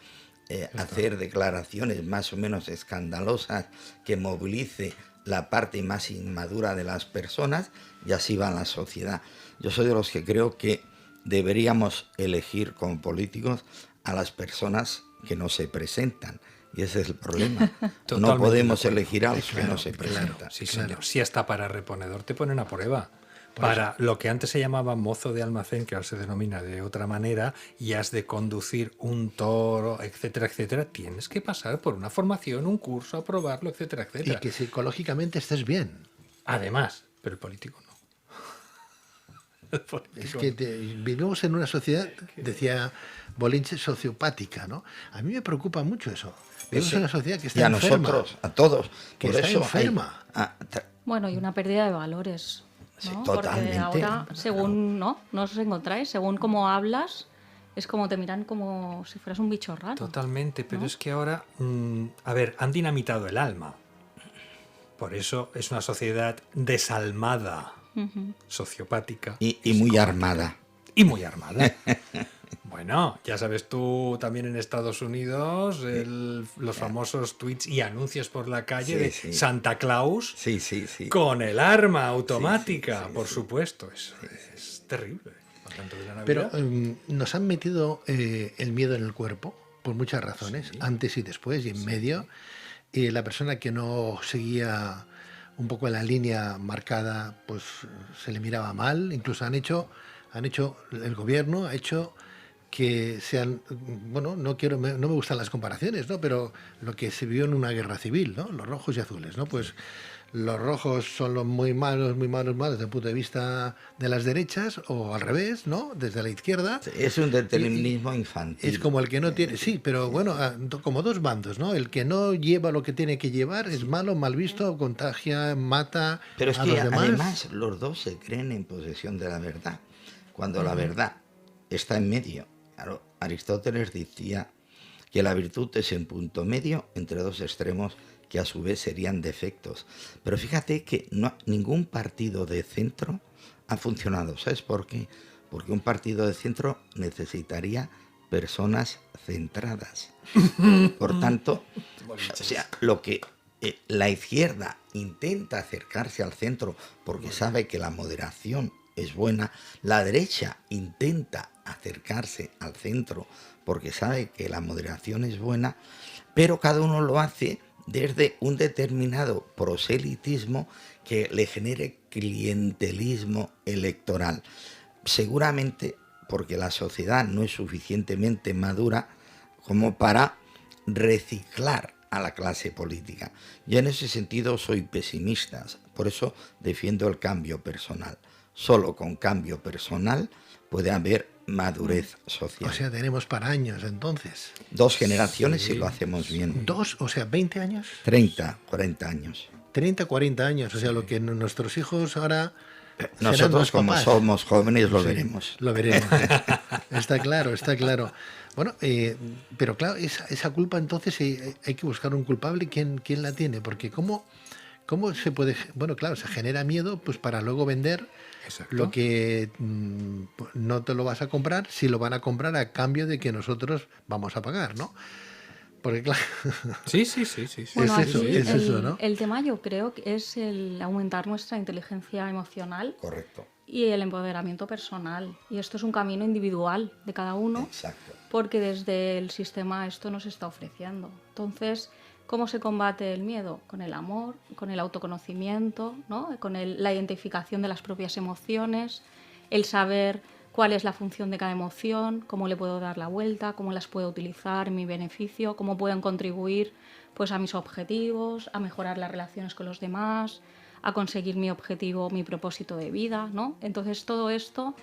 hacer declaraciones más o menos escandalosas que movilice la parte más inmadura de las personas, y así va la sociedad. Yo soy de los que creo que deberíamos elegir como políticos a las personas que no se presentan, y ese es el problema. No podemos elegir a los que no se presentan. Sí, señor. Si hasta para reponedor te ponen a prueba. Para lo que antes se llamaba mozo de almacén, que ahora se denomina de otra manera, y has de conducir un toro, etcétera, etcétera, tienes que pasar por una formación, un curso, aprobarlo, etcétera, Y etcétera. que psicológicamente estés bien. Además, pero el político no. El político Es que vivimos en una sociedad, decía Bolinche, sociopática, ¿no? A mí me preocupa mucho eso. Vivimos en una sociedad que está y a enferma. nosotros, a todos. Que Por está eso enferma. Bueno, y una pérdida de valores. Sí, ¿no? totalmente. Porque ahora, según no os encontráis, según cómo hablas, es como te miran como si fueras un bicho raro. Totalmente, pero ¿no? es que ahora, a ver, han dinamitado el alma. Por eso es una sociedad desalmada, sociopática. y muy armada. Y muy armada. Bueno, ya sabes tú también en Estados Unidos los famosos tweets y anuncios por la calle Sí, de sí. Santa Claus Sí, sí, sí. con el arma automática, Sí, sí, por sí. supuesto. Eso es terrible. Hablando de la Pero Navidad. nos han metido el miedo en el cuerpo, por muchas razones, antes y después y en medio. Y la persona que no seguía un poco la línea marcada, pues se le miraba mal. Incluso el gobierno ha hecho que sean, bueno, no me gustan las comparaciones, ¿no? Pero lo que se vio en una guerra civil, ¿no? Los rojos y azules, ¿no? Pues los rojos son los muy malos desde el punto de vista de las derechas, o al revés, ¿no? Desde la izquierda. Es un determinismo infantil. Es como el que no tiene, sí, pero bueno, como dos bandos, ¿no? El que no lleva lo que tiene que llevar es malo, mal visto, contagia, mata Pero es a que los demás. además los dos se creen en posesión de la verdad, cuando la verdad está en medio. Claro, Aristóteles decía que la virtud es un punto medio entre dos extremos que a su vez serían defectos. Pero fíjate que ningún partido de centro ha funcionado. ¿Sabes por qué? Porque un partido de centro necesitaría personas centradas. Por tanto, o sea, lo que la izquierda intenta acercarse al centro porque sabe que la moderación es buena, la derecha intenta acercarse al centro porque sabe que la moderación es buena, pero cada uno lo hace desde un determinado proselitismo que le genere clientelismo electoral. Seguramente porque la sociedad no es suficientemente madura como para reciclar a la clase política. Yo en ese sentido soy pesimista, por eso defiendo el cambio personal. Solo con cambio personal puede haber madurez social. O sea, tenemos para años entonces. 2 generaciones si lo hacemos bien. 20 años. 30, 40 años. 30, 40 años. O sea, lo que nuestros hijos ahora... serán Nosotros, los como papás. somos jóvenes, lo Sí, veremos. Lo veremos. Está claro, está claro. Bueno, pero claro, esa culpa entonces hay que buscar un culpable. ¿Quién la tiene? Porque ¿cómo ¿Cómo se puede? Bueno, claro, se genera miedo pues para luego vender Exacto. lo que no te lo vas a comprar, si lo van a comprar a cambio de que nosotros vamos a pagar, ¿no? Porque claro, Sí. Bueno, es eso, aquí es eso, ¿no? el tema yo creo que es el aumentar nuestra inteligencia emocional Correcto. y el empoderamiento personal. Y esto es un camino individual de cada uno, Exacto. porque desde el sistema esto nos está ofreciendo. Entonces, ¿cómo se combate el miedo? Con el amor, con el autoconocimiento, ¿no? Con la identificación de las propias emociones, el saber cuál es la función de cada emoción, cómo le puedo dar la vuelta, cómo las puedo utilizar en mi beneficio, cómo pueden contribuir pues, a mis objetivos, a mejorar las relaciones con los demás, a conseguir mi objetivo, mi propósito de vida, ¿no? Entonces todo esto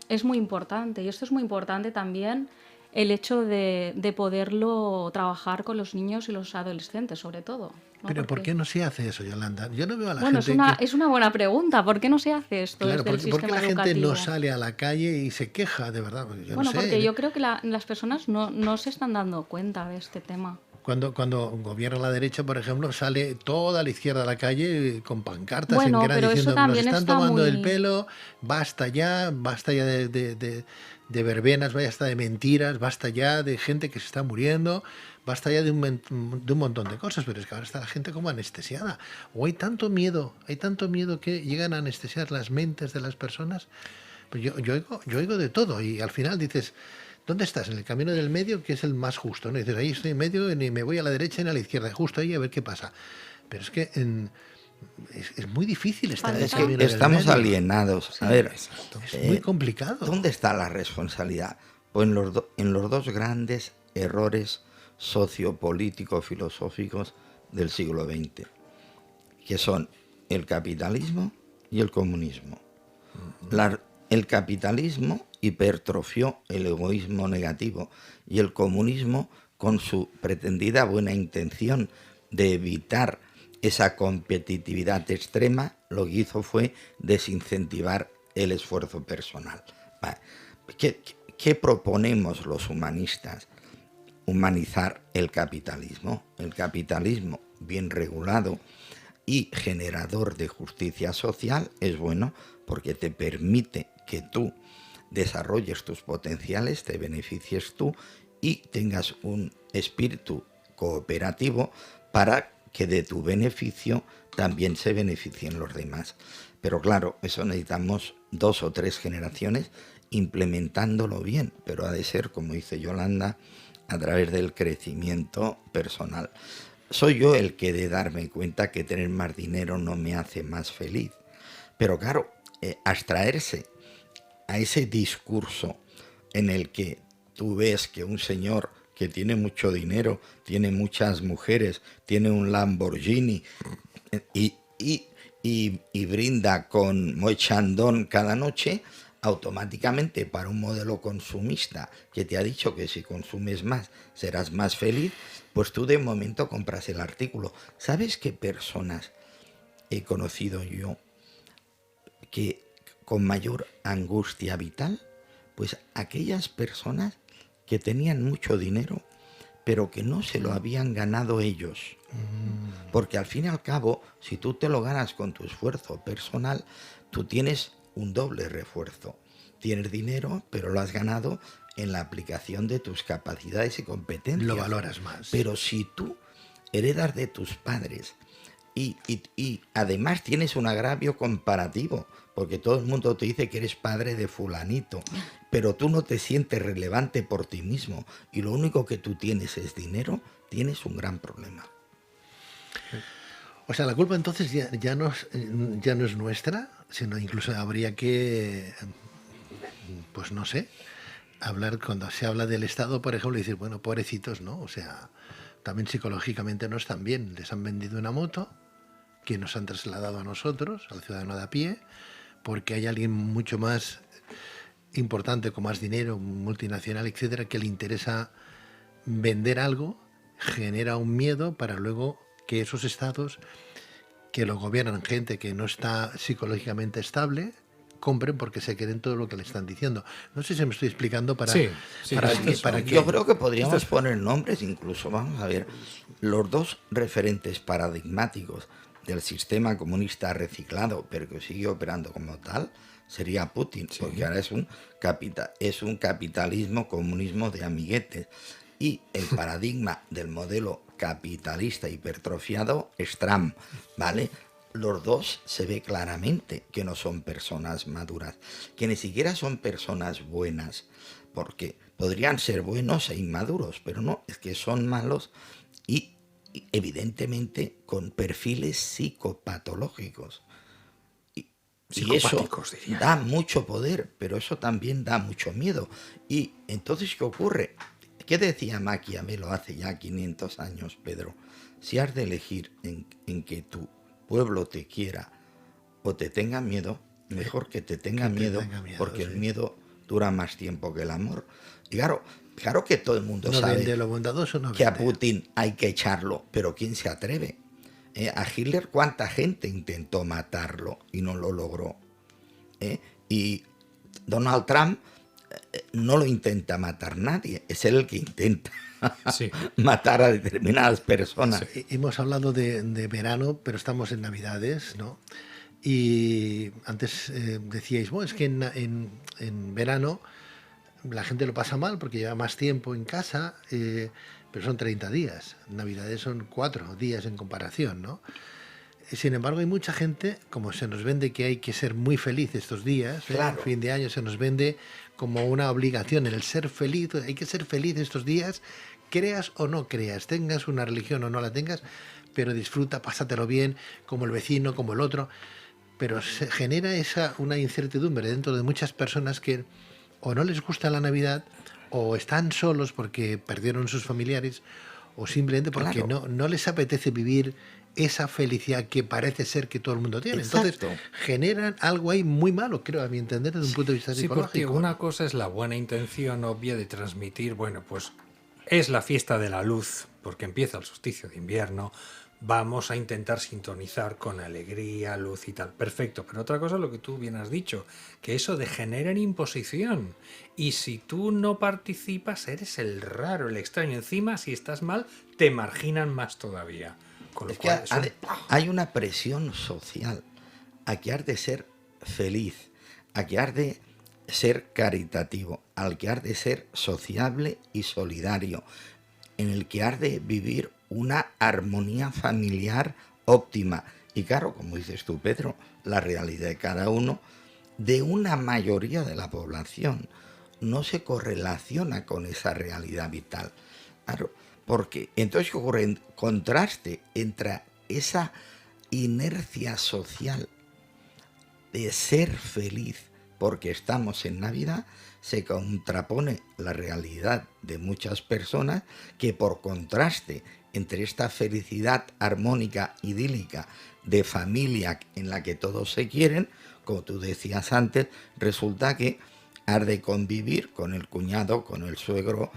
es muy importante, y esto es muy importante también el hecho de poderlo trabajar con los niños y los adolescentes, sobre todo, ¿no? Pero ¿por Porque- qué no se hace eso, Yolanda? Yo no veo a la Bueno, gente es una buena pregunta. ¿Por qué no se hace esto Claro, desde el ¿por qué sistema la gente educativo? no sale a la calle y se queja, de verdad? Porque yo Bueno, no sé. porque yo creo que las personas no se están dando cuenta de este tema. Cuando gobierna la derecha, por ejemplo, sale toda la izquierda a la calle con pancartas Bueno, en gran pero eso diciendo nos también están está tomando muy- el pelo, basta ya de verbenas, basta de mentiras, basta ya de gente que se está muriendo, basta ya de un montón de cosas, pero es que ahora está la gente como anestesiada. O hay tanto miedo que llegan a anestesiar las mentes de las personas. Pues yo oigo de todo y al final dices, ¿dónde estás? En el camino del medio, que es el más justo, ¿no? Y dices, ahí estoy en medio, ni me voy a la derecha ni a la izquierda, justo ahí a ver qué pasa. Pero es que es muy difícil estar en el Es camino que del estamos medio. alienados. A ver, Es muy complicado. ¿dónde está la responsabilidad? Pues en los dos grandes errores sociopolíticos filosóficos del siglo XX, que son el capitalismo y el comunismo. El capitalismo hipertrofió el egoísmo negativo y el comunismo, con su pretendida buena intención de evitar esa competitividad extrema, lo que hizo fue desincentivar el esfuerzo personal. Vale. ¿Qué proponemos los humanistas? Humanizar el capitalismo. El capitalismo bien regulado y generador de justicia social es bueno porque te permite que tú desarrolles tus potenciales, te beneficies tú y tengas un espíritu cooperativo para que de tu beneficio también se beneficien los demás. Pero claro, eso necesitamos 2 o 3 generaciones implementándolo bien, pero ha de ser, como dice Yolanda, a través del crecimiento personal. Soy yo el que he de darme cuenta que tener más dinero no me hace más feliz. Pero claro, abstraerse a ese discurso en el que tú ves que un señor que tiene mucho dinero, tiene muchas mujeres, tiene un Lamborghini y brinda con Moët Chandon cada noche, automáticamente para un modelo consumista que te ha dicho que si consumes más serás más feliz, pues tú de momento compras el artículo. ¿Sabes qué personas he conocido yo que con mayor angustia vital? Pues aquellas personas que tenían mucho dinero, pero que no se lo habían ganado ellos. Porque al fin y al cabo, si tú te lo ganas con tu esfuerzo personal, tú tienes un doble refuerzo. Tienes dinero, pero lo has ganado en la aplicación de tus capacidades y competencias. Lo valoras más. Pero si tú heredas de tus padres y además tienes un agravio comparativo, porque todo el mundo te dice que eres padre de fulanito, pero tú no te sientes relevante por ti mismo y lo único que tú tienes es dinero, tienes un gran problema. O sea, la culpa entonces ya no es nuestra, sino incluso habría que, pues no sé, hablar cuando se habla del Estado, por ejemplo, y decir, bueno, pobrecitos, ¿no? O sea, también psicológicamente no están bien. Les han vendido una moto que nos han trasladado a nosotros, al ciudadano de a pie, porque hay alguien mucho más importante, con más dinero, multinacional, etcétera, que le interesa vender algo, genera un miedo para luego que esos estados que lo gobiernan gente que no está psicológicamente estable compren porque se creen todo lo que le están diciendo. No sé si me estoy explicando para Sí, para que Yo creo que podríamos poner nombres incluso. Vamos a ver, los dos referentes paradigmáticos del sistema comunista reciclado, pero que sigue operando como tal, sería Putin, porque ahora es un capitalismo, comunismo de amiguetes. Y el paradigma del modelo capitalista hipertrofiado es Trump, ¿vale? Los dos se ve claramente que no son personas maduras, que ni siquiera son personas buenas, porque podrían ser buenos e inmaduros, pero no, es que son malos y evidentemente con perfiles psicopatológicos. Y eso Psicopáticos, diría. da mucho poder, pero eso también da mucho miedo. Y entonces, ¿qué ocurre? ¿Qué decía Maquiavelo hace ya 500 años, Pedro? Si has de elegir en que tu pueblo te quiera o te tenga miedo, mejor que te tenga miedo, porque el miedo dura más tiempo que el amor. Y claro que todo el mundo No sabe vende lo bondadoso, no que a vende. Putin hay que echarlo, pero ¿quién se atreve? A Hitler, ¿cuánta gente intentó matarlo y no lo logró? Y Donald Trump no lo intenta matar nadie, es él el que intenta Sí. matar a determinadas personas. Hemos hablado de verano, pero estamos en Navidades, ¿no? Y antes decíais, bueno, es que en verano la gente lo pasa mal porque lleva más tiempo en casa, pero son 30 días. Navidades son 4 días en comparación, ¿no? Sin embargo, hay mucha gente, como se nos vende que hay que ser muy feliz estos días, Claro. fin de año se nos vende como una obligación el ser feliz, hay que ser feliz estos días, creas o no creas, tengas una religión o no la tengas, pero disfruta, pásatelo bien, como el vecino, como el otro. Pero se genera una incertidumbre dentro de muchas personas que o no les gusta la Navidad, o están solos porque perdieron sus familiares, o simplemente porque Claro. no les apetece vivir esa felicidad que parece ser que todo el mundo tiene. Exacto. Entonces generan algo ahí muy malo, creo, a mi entender, desde un punto de vista Sí, porque psicológico. una cosa es la buena intención obvia de transmitir, bueno, pues es la fiesta de la luz, porque empieza el solsticio de invierno, vamos a intentar sintonizar con alegría, luz y tal. Perfecto, pero otra cosa es lo que tú bien has dicho, que eso degenera en imposición. Y si tú no participas, eres el raro, el extraño. Encima, si estás mal, te marginan más todavía. Con lo Es que cual, es un- hay una presión social a que has de ser feliz, a que has de ser caritativo, al que has de ser sociable y solidario, en el que has de vivir una armonía familiar óptima. Y claro, como dices tú, Pedro, la realidad de cada uno, de una mayoría de la población, no se correlaciona con esa realidad vital. Claro, porque entonces ¿qué ocurre? En contraste entre esa inercia social de ser feliz porque estamos en Navidad, se contrapone la realidad de muchas personas que por contraste entre esta felicidad armónica, idílica, de familia en la que todos se quieren, como tú decías antes, resulta que has de convivir con el cuñado, con el suegro,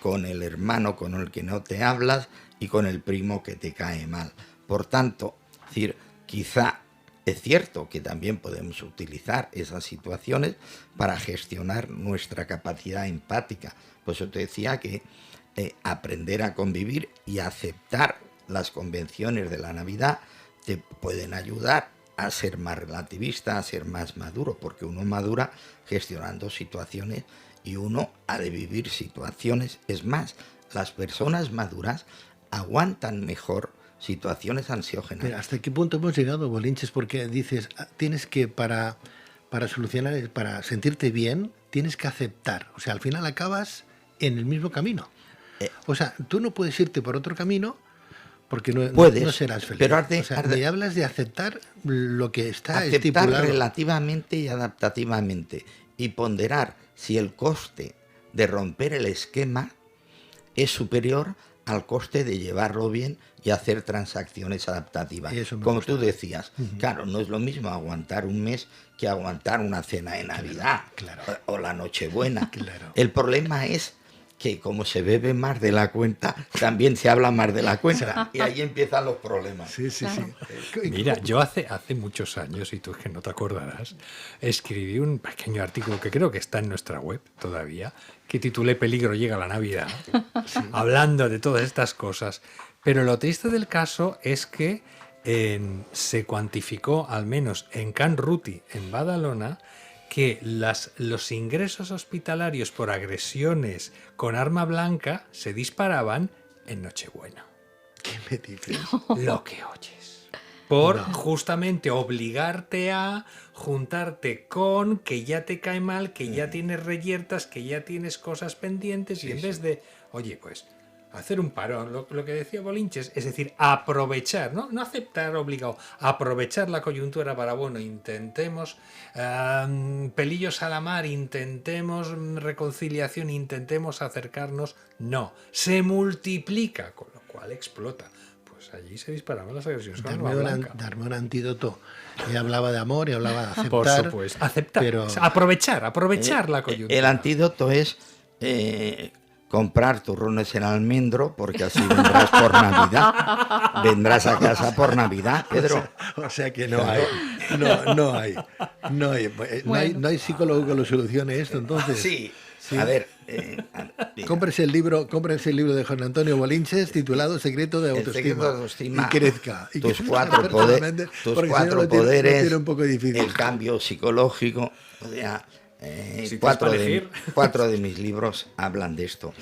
con el hermano con el que no te hablas y con el primo que te cae mal. Por tanto, es decir, quizá es cierto que también podemos utilizar esas situaciones para gestionar nuestra capacidad empática. Por eso te decía que aprender a convivir y aceptar las convenciones de la Navidad te pueden ayudar a ser más relativista, a ser más maduro, porque uno madura gestionando situaciones y uno ha de vivir situaciones. Es más, las personas maduras aguantan mejor situaciones ansiógenas. Mira, ¿hasta qué punto hemos llegado, Bolinches? Porque dices, tienes que, para solucionar, para sentirte bien, tienes que aceptar. O sea, al final acabas en el mismo camino. O sea, tú no puedes irte por otro camino porque no serás feliz. Pero me hablas de aceptar lo que está aceptar estipulado. Relativamente y adaptativamente y ponderar si el coste de romper el esquema es superior al coste de llevarlo bien y hacer transacciones adaptativas. Como tú decías, claro, no es lo mismo aguantar un mes que aguantar una cena de Navidad, claro. O la Nochebuena. Claro. El problema es que como se bebe más de la cuenta, también se habla más de la cuenta. Y ahí empiezan los problemas. Sí, sí, Claro. sí. Mira, yo hace muchos años, y tú es que no te acordarás, escribí un pequeño artículo que creo que está en nuestra web todavía, que titulé Peligro llega la Navidad, hablando de todas estas cosas. Pero lo triste del caso es que se cuantificó, al menos en Can Ruti, en Badalona, que los ingresos hospitalarios por agresiones con arma blanca se disparaban en Nochebuena. ¿Qué me dices? Lo que oyes. Por justamente obligarte a juntarte con que ya te cae mal, que ya tienes reyertas, que ya tienes cosas pendientes, y en vez de, oye, pues hacer un parón, lo que decía Bolinches, es decir, aprovechar, no aceptar obligado, aprovechar la coyuntura para, bueno, intentemos pelillos a la mar, intentemos reconciliación, intentemos acercarnos. No, se multiplica, con lo cual explota. Pues allí se disparaban las agresiones con arma blanca. Darme un antídoto. Y hablaba de amor y hablaba de aceptar. Por supuesto, aceptar, pero... aprovechar la coyuntura. El antídoto es comprar turrones en almendro, porque así vendrás por Navidad. Vendrás a casa por Navidad, Pedro. O sea que no hay. No hay psicólogo que lo solucione esto, entonces. Sí. A ver. Cómprese el libro de Juan Antonio Bolinches titulado Secreto de Autoestima. Y crezca. Tus cuatro poderes, tiene un poco difícil. El cambio psicológico. O sea, cuatro de mis libros hablan de esto.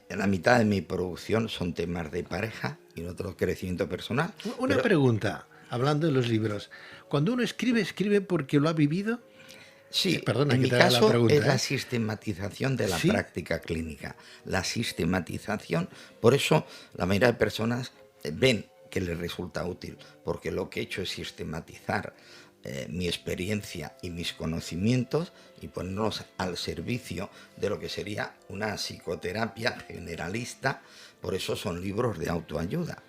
La mitad de mi producción son temas de pareja y el otro crecimiento personal. Una pregunta, hablando de los libros. Cuando uno escribe porque lo ha vivido. Sí, perdona, en que mi te haga la caso pregunta, es la sistematización de la práctica clínica. La sistematización, por eso la mayoría de personas ven que les resulta útil, porque lo que he hecho es sistematizar mi experiencia y mis conocimientos y ponerlos al servicio de lo que sería una psicoterapia generalista. Por eso son libros de autoayuda.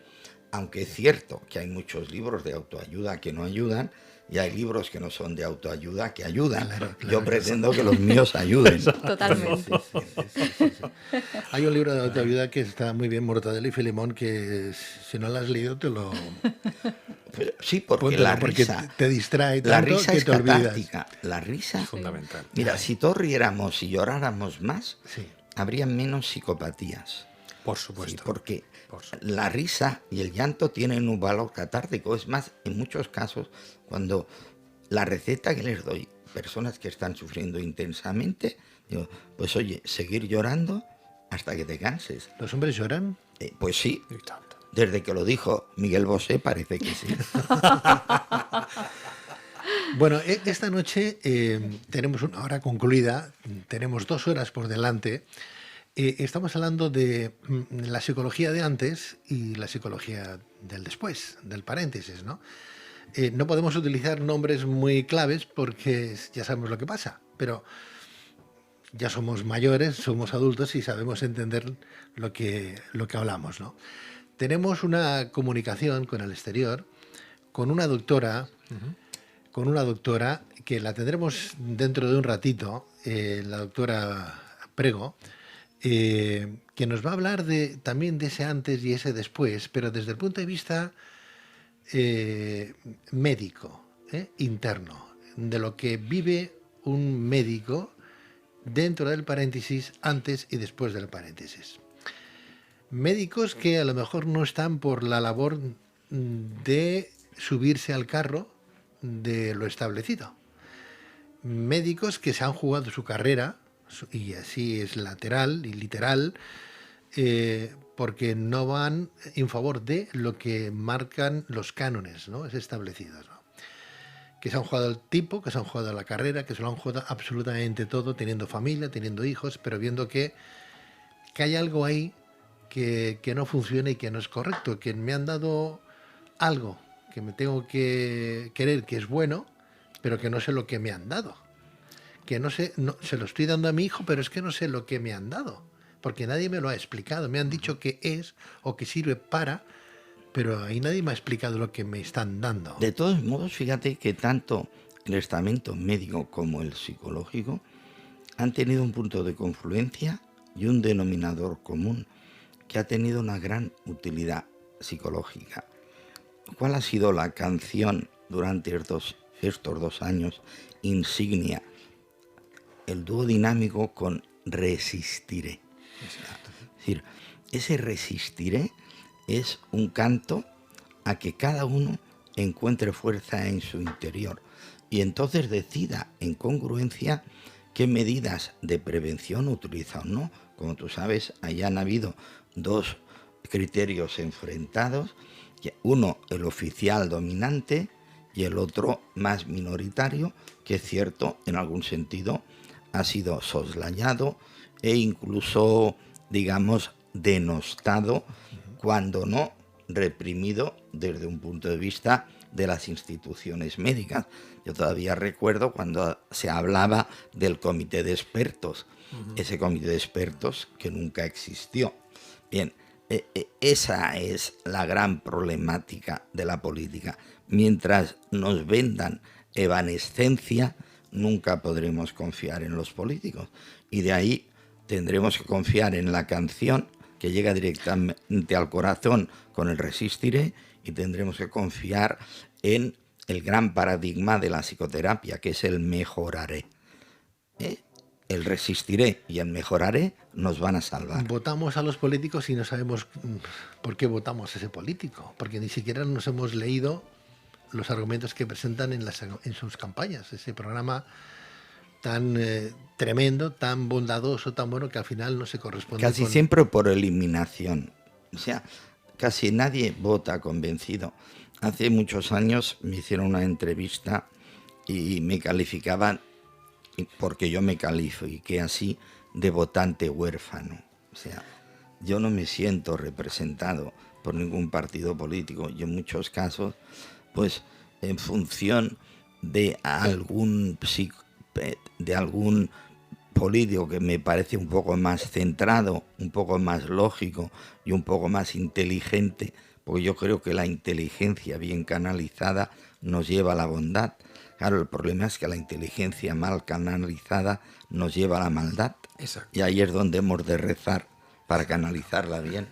Aunque es cierto que hay muchos libros de autoayuda que no ayudan, y hay libros que no son de autoayuda que ayudan. Claro, yo pretendo que los míos ayuden. Totalmente. Sí. Hay un libro de autoayuda que está muy bien, Mortadelo y Filemón, que si no lo has leído te lo... Sí, porque la risa te distrae tanto la risa que es te olvidas. catártica. La risa es fundamental. Mira, si todos riéramos y lloráramos más, habría menos psicopatías. Por supuesto. Sí, porque la risa y el llanto tienen un valor catártico. Es más, en muchos casos, cuando la receta que les doy, personas que están sufriendo intensamente, digo, pues oye, seguir llorando hasta que te canses. ¿Los hombres lloran? Pues sí. Desde que lo dijo Miguel Bosé parece que sí. Bueno, esta noche tenemos una hora concluida, tenemos 2 horas por delante. Estamos hablando de la psicología de antes y la psicología del después, del paréntesis, ¿no? No podemos utilizar nombres muy claves porque ya sabemos lo que pasa, pero ya somos mayores, somos adultos y sabemos entender lo que hablamos, ¿no? Tenemos una comunicación con el exterior, con una doctora, que la tendremos dentro de un ratito, la doctora Prego, que nos va a hablar también de ese antes y ese después, pero desde el punto de vista médico, interno, de lo que vive un médico dentro del paréntesis, antes y después del paréntesis. Médicos que a lo mejor no están por la labor de subirse al carro de lo establecido. Médicos que se han jugado su carrera, y así es lateral y literal, porque no van en favor de lo que marcan los cánones, ¿no? Es establecidos, ¿no? Que se han jugado el tipo, que se han jugado la carrera, que se lo han jugado absolutamente todo, teniendo familia, teniendo hijos, pero viendo que hay algo ahí que no funciona y que no es correcto, que me han dado algo que me tengo que querer, que es bueno, pero que no sé lo que me han dado. Que no sé, se lo estoy dando a mi hijo, pero es que no sé lo que me han dado, porque nadie me lo ha explicado. Me han dicho que es o que sirve para, pero ahí nadie me ha explicado lo que me están dando. De todos modos, fíjate que tanto el estamento médico como el psicológico han tenido un punto de confluencia y un denominador común que ha tenido una gran utilidad psicológica. ¿Cuál ha sido la canción durante estos 2 años insignia? El dúo dinámico con Resistiré. Es decir, ese Resistiré es un canto a que cada uno encuentre fuerza en su interior y entonces decida en congruencia qué medidas de prevención utiliza o no. Como tú sabes, allá han habido dos criterios enfrentados, uno el oficial dominante y el otro más minoritario, que es cierto, en algún sentido ha sido soslayado e incluso, digamos, denostado, cuando no reprimido desde un punto de vista de las instituciones médicas. Yo todavía recuerdo cuando se hablaba del comité de expertos, ese comité de expertos que nunca existió. Bien, esa es la gran problemática de la política. Mientras nos vendan evanescencia, nunca podremos confiar en los políticos. Y de ahí tendremos que confiar en la canción, que llega directamente al corazón con el Resistiré, y tendremos que confiar en el gran paradigma de la psicoterapia, que es el mejoraré. El Resistiré y el mejoraré nos van a salvar. Votamos a los políticos y no sabemos por qué votamos a ese político, porque ni siquiera nos hemos leído los argumentos que presentan en sus campañas. Ese programa tan tremendo, tan bondadoso, tan bueno, que al final no se corresponde Casi siempre por eliminación. O sea, casi nadie vota convencido. Hace muchos años me hicieron una entrevista y me calificaban, porque yo me califiqué así, de votante huérfano. O sea, yo no me siento representado por ningún partido político. Yo en muchos casos, pues en función de algún político que me parece un poco más centrado, un poco más lógico y un poco más inteligente, porque yo creo que la inteligencia bien canalizada nos lleva a la bondad. Claro, el problema es que la inteligencia mal canalizada nos lleva a la maldad. Exacto. Y ahí es donde hemos de rezar para canalizarla bien.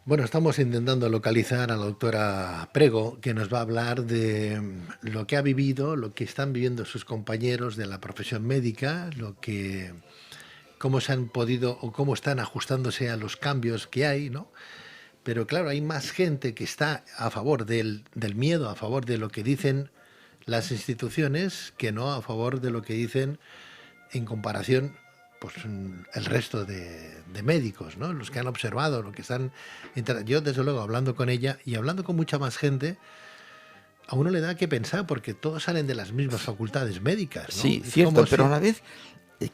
Bueno, estamos intentando localizar a la doctora Prego, que nos va a hablar de lo que ha vivido, lo que están viviendo sus compañeros de la profesión médica, cómo se han podido o cómo están ajustándose a los cambios que hay, ¿no? Pero claro, hay más gente que está a favor del miedo, a favor de lo que dicen las instituciones, que no a favor de lo que dicen en comparación, pues, el resto de médicos, ¿no? Los que han observado, lo que están... Yo, desde luego, hablando con ella y hablando con mucha más gente, a uno le da que pensar, porque todos salen de las mismas facultades médicas, ¿no? Sí, Es cierto, como pero si- a la vez,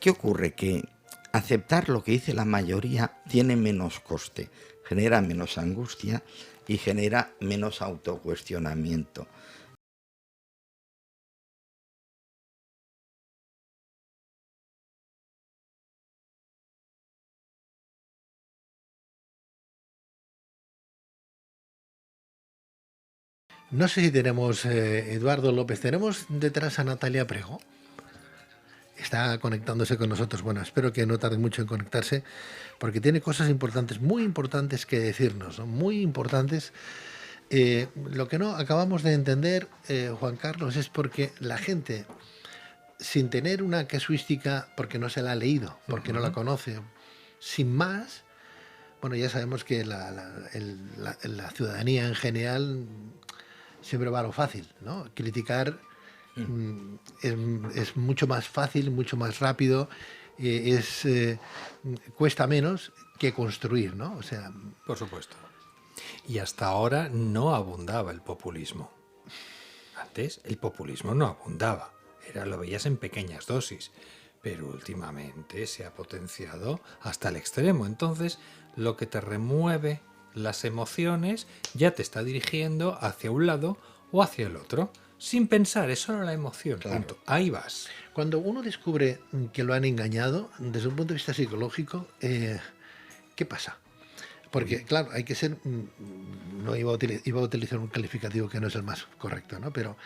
¿qué ocurre? Que aceptar lo que dice la mayoría tiene menos coste, genera menos angustia y genera menos autocuestionamiento. No sé si tenemos Eduardo López, tenemos detrás a Natalia Prego. Está conectándose con nosotros. Bueno, espero que no tarde mucho en conectarse, porque tiene cosas importantes, muy importantes que decirnos, ¿no? Muy importantes. Lo que no acabamos de entender, Juan Carlos, es porque la gente, sin tener una casuística, porque no se la ha leído, porque no la conoce, sin más, bueno, ya sabemos que la ciudadanía en general siempre va a lo fácil, ¿no? Criticar es mucho más fácil, mucho más rápido, cuesta menos que construir, ¿no? O sea, Por supuesto. Y hasta ahora no abundaba el populismo. Antes el populismo no abundaba, lo veías en pequeñas dosis, pero últimamente se ha potenciado hasta el extremo. Entonces, lo que te remueve las emociones ya te está dirigiendo hacia un lado o hacia el otro, sin pensar, es solo la emoción. Claro. Punto. Ahí vas. cuando uno descubre que lo han engañado, desde un punto de vista psicológico, ¿qué pasa? Porque, claro, hay que ser... No iba a utilizar un calificativo que no es el más correcto, ¿no? Pero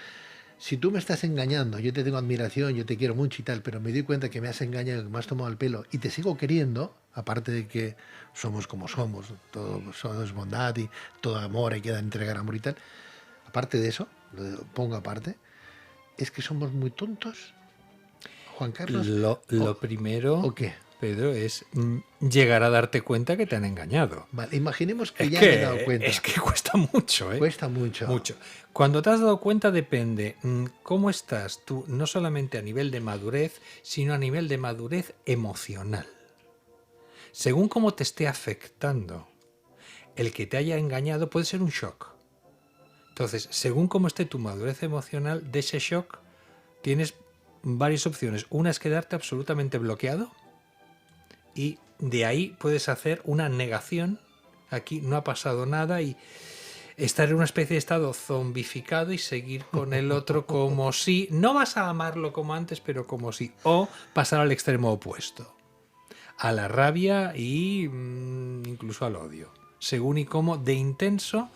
si tú me estás engañando, yo te tengo admiración, yo te quiero mucho y tal, pero me doy cuenta que me has engañado, que me has tomado el pelo y te sigo queriendo, aparte de que somos como somos, todo es bondad y todo amor, hay que entregar amor y tal, aparte de eso, lo pongo aparte, es que somos muy tontos, Juan Carlos. Lo primero... ¿O qué? Pedro, es llegar a darte cuenta que te han engañado. Vale, imaginemos que ya me he dado cuenta. Es que cuesta mucho, ¿eh? Cuesta mucho. Mucho. Cuando te has dado cuenta depende cómo estás tú, no solamente a nivel de madurez, sino a nivel de madurez emocional. Según cómo te esté afectando el que te haya engañado, puede ser un shock. Entonces, según cómo esté tu madurez emocional, de ese shock tienes varias opciones. Una es quedarte absolutamente bloqueado y de ahí puedes hacer una negación. Aquí no ha pasado nada y estar en una especie de estado zombificado y seguir con el otro como si... No vas a amarlo como antes, pero como si... O pasar al extremo opuesto. A la rabia y incluso al odio. Según y cómo de intenso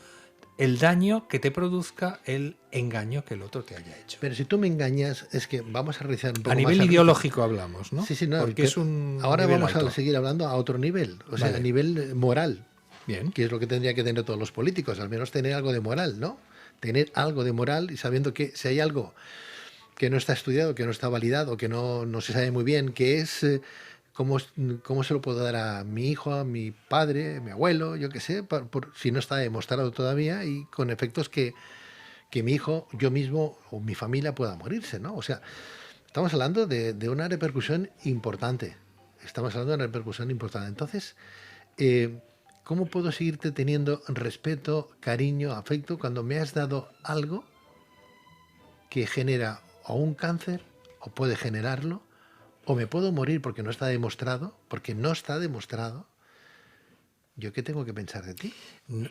el daño que te produzca el engaño que el otro te haya hecho. Pero si tú me engañas, es que vamos a realizar un poco A nivel más ideológico hablamos, ¿no? Sí, sí, no. Porque es un ahora nivel vamos alto. a seguir hablando a otro nivel, o sea, Vale. a nivel moral, Bien. que es lo que tendría que tener todos los políticos, al menos tener algo de moral, ¿no? Tener algo de moral y sabiendo que si hay algo que no está estudiado, que no está validado, que no se sabe muy bien, que es cómo se lo puedo dar a mi hijo, a mi padre, a mi abuelo, yo qué sé, si no está demostrado todavía y con efectos que mi hijo, yo mismo o mi familia pueda morirse, ¿no? O sea, estamos hablando de una repercusión importante. Estamos hablando de una repercusión importante. Entonces, ¿cómo puedo seguirte teniendo respeto, cariño, afecto cuando me has dado algo que genera o un cáncer o puede generarlo o me puedo morir porque no está demostrado? Porque no está demostrado. ¿Yo qué tengo que pensar de ti?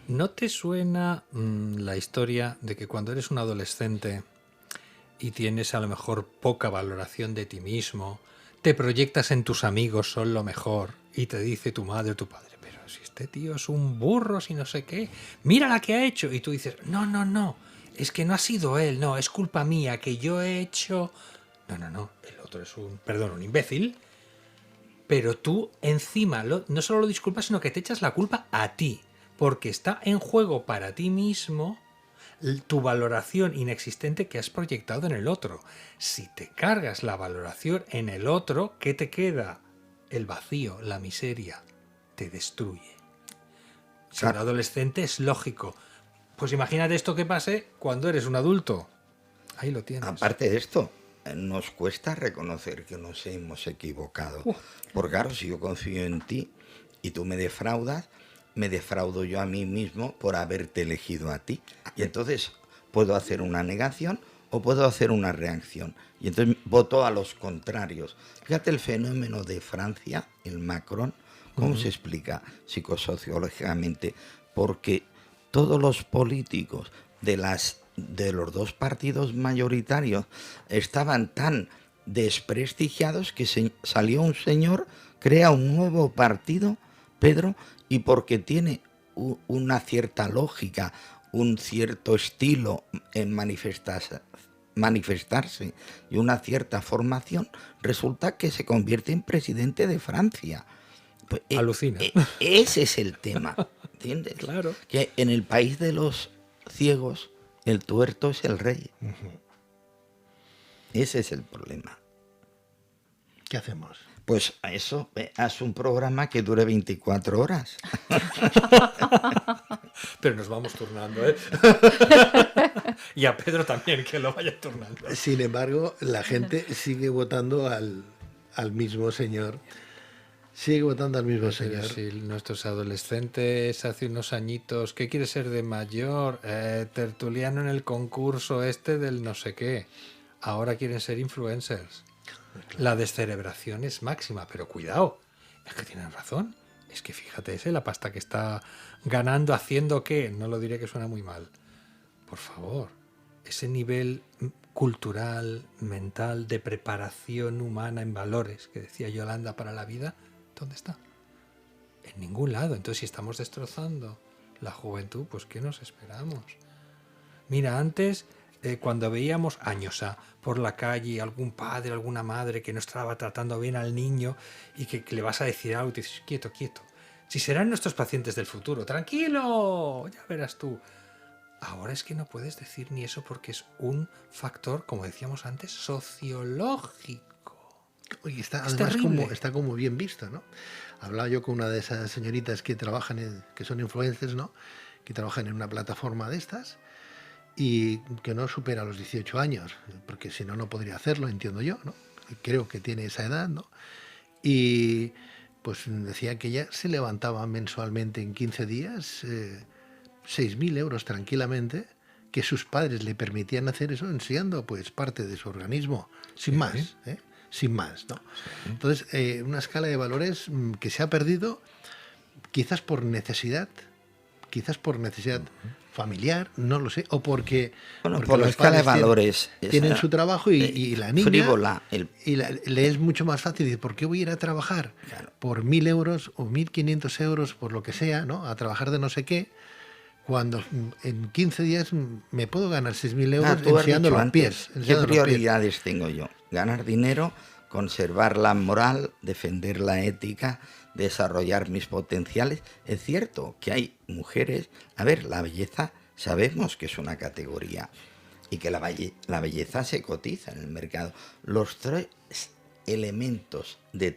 ¿No te suena la historia de que cuando eres un adolescente y tienes a lo mejor poca valoración de ti mismo, te proyectas en tus amigos, son lo mejor, y te dice tu madre o tu padre, pero si este tío es un burro, si no sé qué, mira la que ha hecho, y tú dices, no, es que no ha sido él, no, es culpa mía, que yo he hecho... No, el otro es un imbécil, pero tú encima no solo lo disculpas, sino que te echas la culpa a ti, porque está en juego para ti mismo tu valoración inexistente que has proyectado en el otro. Si te cargas la valoración en el otro, ¿qué te queda? El vacío, la miseria, te destruye. Si un adolescente es lógico. Pues imagínate esto que pase cuando eres un adulto. Ahí lo tienes. Aparte de esto, nos cuesta reconocer que nos hemos equivocado. Porque claro, si yo confío en ti y tú me defraudas, me defraudo yo a mí mismo por haberte elegido a ti. Y entonces puedo hacer una negación o puedo hacer una reacción. Y entonces voto a los contrarios. Fíjate el fenómeno de Francia, el Macron, ¿cómo se explica psicosociológicamente? Porque todos los políticos de los dos partidos mayoritarios estaban tan desprestigiados que salió un señor, crea un nuevo partido, Pedro, y porque tiene una cierta lógica, un cierto estilo en manifestarse y una cierta formación, resulta que se convierte en presidente de Francia. Pues, alucina. Ese es el tema, ¿entiendes? Claro. Que en el país de los ciegos, el tuerto es el rey. Ese es el problema. ¿Qué hacemos? Pues a eso, haz un programa que dure 24 horas. Pero nos vamos turnando, ¿eh? Y a Pedro también, que lo vaya turnando. Sin embargo, la gente sigue votando al mismo señor. Sigue votando al mismo señor. Pero si nuestros adolescentes hace unos añitos, ¿qué quiere ser de mayor? Tertuliano en el concurso este del no sé qué. Ahora quieren ser influencers. La descerebración es máxima, pero cuidado, es que tienen razón. Es que fíjate, la pasta que está ganando haciendo qué, no lo diré que suena muy mal. Por favor, ese nivel cultural, mental, de preparación humana en valores que decía Yolanda para la vida, ¿dónde está? En ningún lado. Entonces, si estamos destrozando la juventud, pues ¿qué nos esperamos? Mira, antes, cuando veíamos años por la calle, algún padre, alguna madre que no estaba tratando bien al niño y que le vas a decir algo y te dices, quieto. Si serán nuestros pacientes del futuro, tranquilo, ya verás tú. Ahora es que no puedes decir ni eso porque es un factor, como decíamos antes, sociológico. Oye, está Es además terrible. está como bien visto, ¿no? Hablaba yo con una de esas señoritas que trabajan, que son influencers, ¿no? Que trabajan en una plataforma de estas y que no supera los 18 años, porque si no, no podría hacerlo, entiendo yo, ¿no? Creo que tiene esa edad, ¿no? Y pues decía que ella se levantaba mensualmente en 15 días 6.000 euros tranquilamente, que sus padres le permitían hacer eso enseñando pues parte de su organismo, sin más, ¿eh? Sin más, ¿no? Entonces, una escala de valores que se ha perdido quizás por necesidad familiar, no lo sé, o porque, Bueno, porque por la los escala de padres valores. tienen esa, su trabajo y la niña frívola. le es mucho más fácil decir, ¿por qué voy a ir a trabajar Claro. por 1.000 euros o 1.500 euros, por lo que sea, ¿no? A trabajar de no sé qué, cuando en 15 días me puedo ganar 6.000 euros Tú has enseñando dicho los antes, pies. ¿qué enseñando los pies. prioridades tengo yo? Ganar dinero, conservar la moral, defender la ética, desarrollar mis potenciales. Es cierto que hay mujeres... A ver, la belleza sabemos que es una categoría y que la belleza se cotiza en el mercado. Los tres elementos de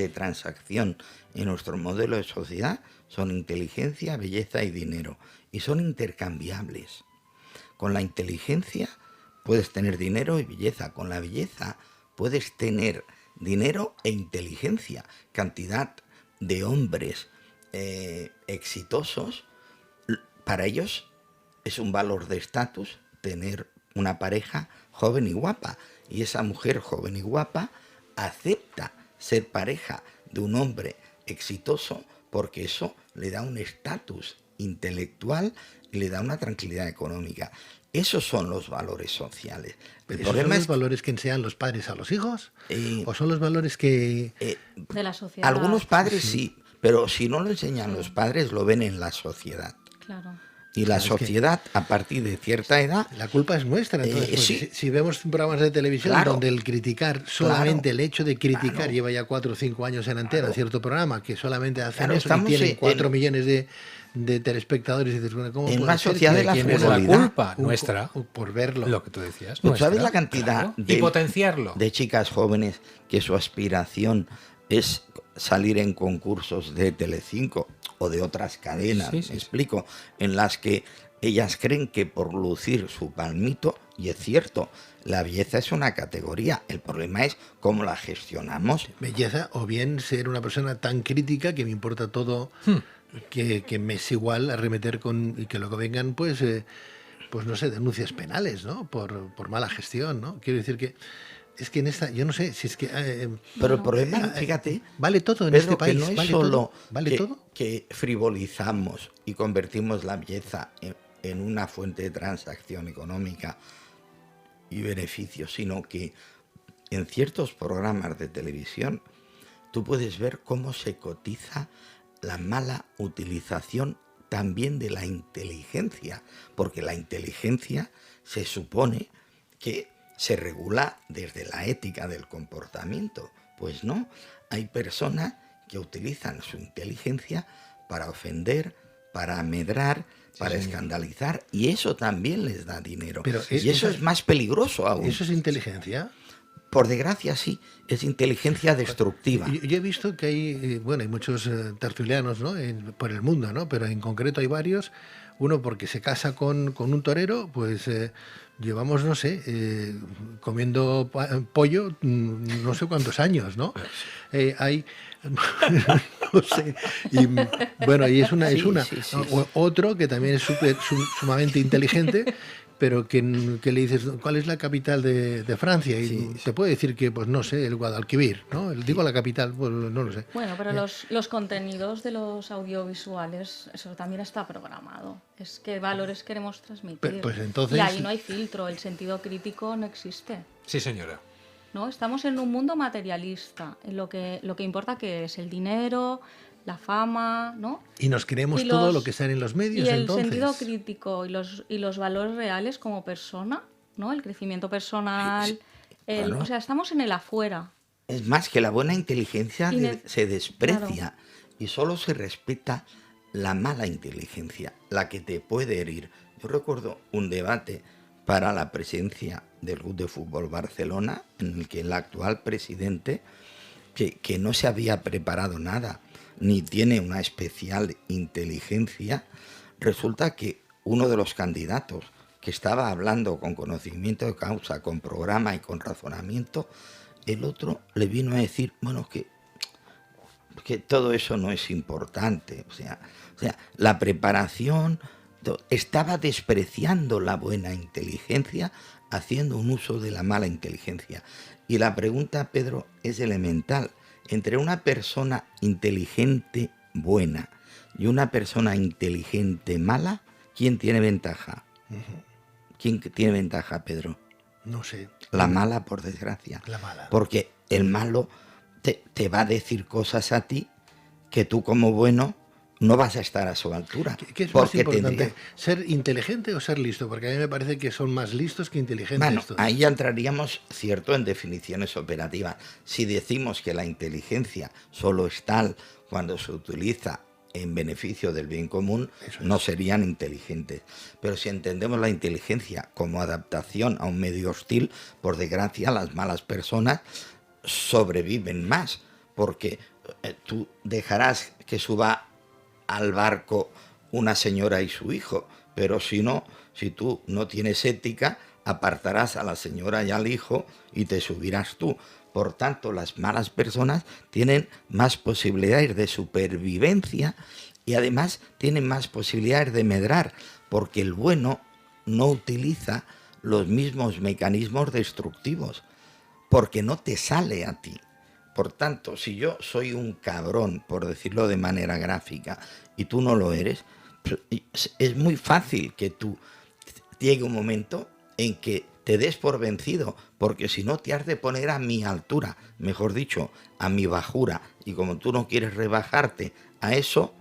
transacción en nuestro modelo de sociedad son inteligencia, belleza y dinero. Y son intercambiables. Con la inteligencia puedes tener dinero y belleza. Con la belleza puedes tener dinero e inteligencia. Cantidad de hombres exitosos, para ellos es un valor de estatus tener una pareja joven y guapa. Y esa mujer joven y guapa acepta ser pareja de un hombre exitoso porque eso le da un estatus intelectual y le da una tranquilidad económica. Esos son los valores sociales. El ¿Esos son problema los es valores que enseñan los padres a los hijos? Eh, ¿O son los valores que... De la sociedad. algunos padres sí, pero si no lo enseñan los padres, lo ven en la sociedad. Claro. Y la Claro, es que- sociedad, a partir de cierta edad, La culpa es nuestra, entonces, porque sí. si vemos programas de televisión Claro. donde el criticar, solamente Claro. el hecho de criticar, Claro. lleva ya 4 o 5 años en antena, Claro. cierto programa, que solamente hacen Claro, eso y estamos tienen 4 en- millones de telespectadores, y dices, bueno, ¿cómo en puede una ser sociedad que de la ¿Quién es la frivolidad. culpa? Nuestra. por verlo? Lo que tú decías. ¿Tú sabes nuestra, la cantidad claro. Y potenciarlo. de chicas jóvenes que su aspiración es salir en concursos de Telecinco o de otras cadenas, Sí, sí, me sí. explico, en las que ellas creen que por lucir su palmito, y es cierto, la belleza es una categoría, el problema es cómo la gestionamos. Belleza, o bien ser una persona tan crítica que me importa todo, que me es igual arremeter con... y que luego vengan, pues no sé, denuncias penales, ¿no? Por mala gestión, ¿no? Quiero decir que... Es que en esta, yo no sé si es que... Pero el problema, fíjate, vale todo en Pedro, este país, que no es vale solo todo, vale que, todo. que frivolizamos y convertimos la belleza en una fuente de transacción económica y beneficio, sino que en ciertos programas de televisión tú puedes ver cómo se cotiza la mala utilización también de la inteligencia, porque la inteligencia se supone que se regula desde la ética del comportamiento. Pues no, hay personas que utilizan su inteligencia para ofender, para amedrar, para escandalizar, y eso también les da dinero. Pero y eso es más peligroso aún. ¿Eso es inteligencia? Por desgracia, sí, es inteligencia destructiva. Yo he visto que hay, bueno, hay muchos tertulianos, ¿no? Por el mundo, ¿no? Pero en concreto hay varios. Uno porque se casa con un torero, pues llevamos, no sé, comiendo pollo no sé cuántos años, ¿no? Hay, no sé, y bueno, y es una. Sí. Otro que también es sumamente inteligente, pero que le dices, ¿cuál es la capital de Francia? Y te puede decir que, pues no sé, el Guadalquivir, ¿no? Digo la capital, pues no lo sé. Bueno, pero los contenidos de los audiovisuales, eso también está programado. Es qué valores queremos transmitir. Pues entonces... Y ahí no hay filtro, el sentido crítico no existe. Sí, señora. ¿No? Estamos en un mundo materialista, en lo que importa que es el dinero, la fama, ¿no? Y nos creemos Y todo los- lo que sale en los medios, Y el entonces. sentido crítico y los valores reales como persona, ¿no? El crecimiento personal, claro. o sea, estamos en el afuera. Es más, que la buena inteligencia Y se desprecia claro. y solo se respeta la mala inteligencia, la que te puede herir. Yo recuerdo un debate para la presidencia del Club de Fútbol Barcelona, en el que el actual presidente, que no se había preparado nada, ni tiene una especial inteligencia, resulta que uno de los candidatos que estaba hablando con conocimiento de causa, con programa y con razonamiento, el otro le vino a decir, bueno, que todo eso no es importante. O sea, la preparación estaba despreciando la buena inteligencia, haciendo un uso de la mala inteligencia. Y la pregunta, Pedro, es elemental. Entre una persona inteligente buena y una persona inteligente mala, ¿quién tiene ventaja? ¿Quién tiene ventaja, Pedro? No sé. La mala, por desgracia. La mala. Porque el malo te va a decir cosas a ti que tú como bueno no vas a estar a su altura. ¿Qué es más porque importante? ¿Ser inteligente o ser listo? Porque a mí me parece que son más listos que inteligentes. Bueno, estos. ahí ya entraríamos, cierto, en definiciones operativas. Si decimos que la inteligencia solo es tal cuando se utiliza en beneficio del bien común, no serían inteligentes. Pero si entendemos la inteligencia como adaptación a un medio hostil, por desgracia las malas personas sobreviven más, porque tú dejarás que suba al barco una señora y su hijo, pero si tú no tienes ética, apartarás a la señora y al hijo y te subirás tú. Por tanto, las malas personas tienen más posibilidades de supervivencia y además tienen más posibilidades de medrar, porque el bueno no utiliza los mismos mecanismos destructivos, porque no te sale a ti. Por tanto, si yo soy un cabrón, por decirlo de manera gráfica, y tú no lo eres, es muy fácil que tú llegue un momento en que te des por vencido, porque si no te has de poner a mi altura, mejor dicho, a mi bajura, y como tú no quieres rebajarte a eso,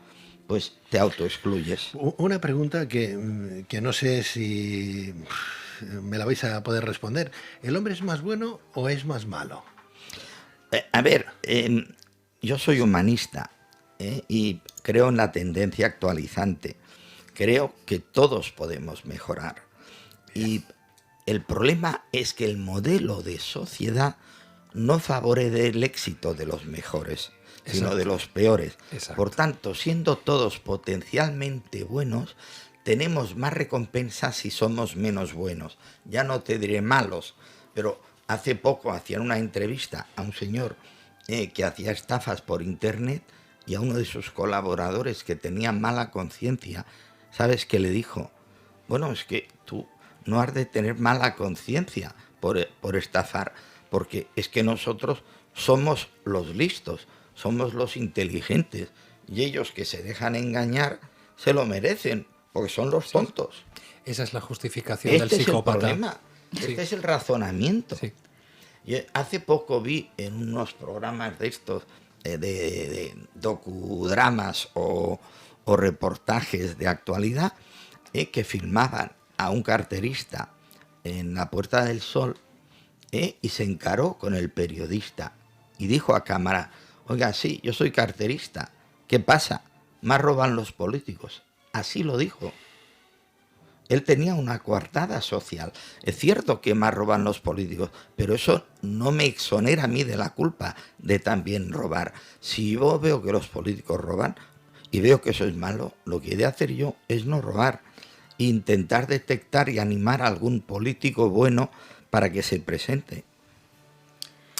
pues te autoexcluyes. Una pregunta que no sé si me la vais a poder responder. ¿El hombre es más bueno o es más malo? A ver, yo soy humanista y creo en la tendencia actualizante. Creo que todos podemos mejorar. Y el problema es que el modelo de sociedad no favorece el éxito de los mejores, sino de los peores. Exacto. Por tanto, siendo todos potencialmente buenos, tenemos más recompensas si somos menos buenos. Ya no te diré malos, pero hace poco hacían una entrevista a un señor que hacía estafas por internet y a uno de sus colaboradores que tenía mala conciencia, ¿sabes qué le dijo? Bueno, es que tú no has de tener mala conciencia por estafar, porque es que nosotros somos los listos, somos los inteligentes, y ellos que se dejan engañar se lo merecen, porque son los tontos. Esa es la justificación del psicópata. Es el problema, este es el razonamiento. Sí. Y hace poco vi en unos programas de estos, de docudramas o reportajes de actualidad, que filmaban a un carterista en la Puerta del Sol y se encaró con el periodista y dijo a cámara: oiga, sí, yo soy carterista, ¿qué pasa? Más roban los políticos. Así lo dijo. Él tenía una coartada social. Es cierto que más roban los políticos, pero eso no me exonera a mí de la culpa de también robar. Si yo veo que los políticos roban y veo que eso es malo, lo que he de hacer yo es no robar. Intentar detectar y animar a algún político bueno para que se presente.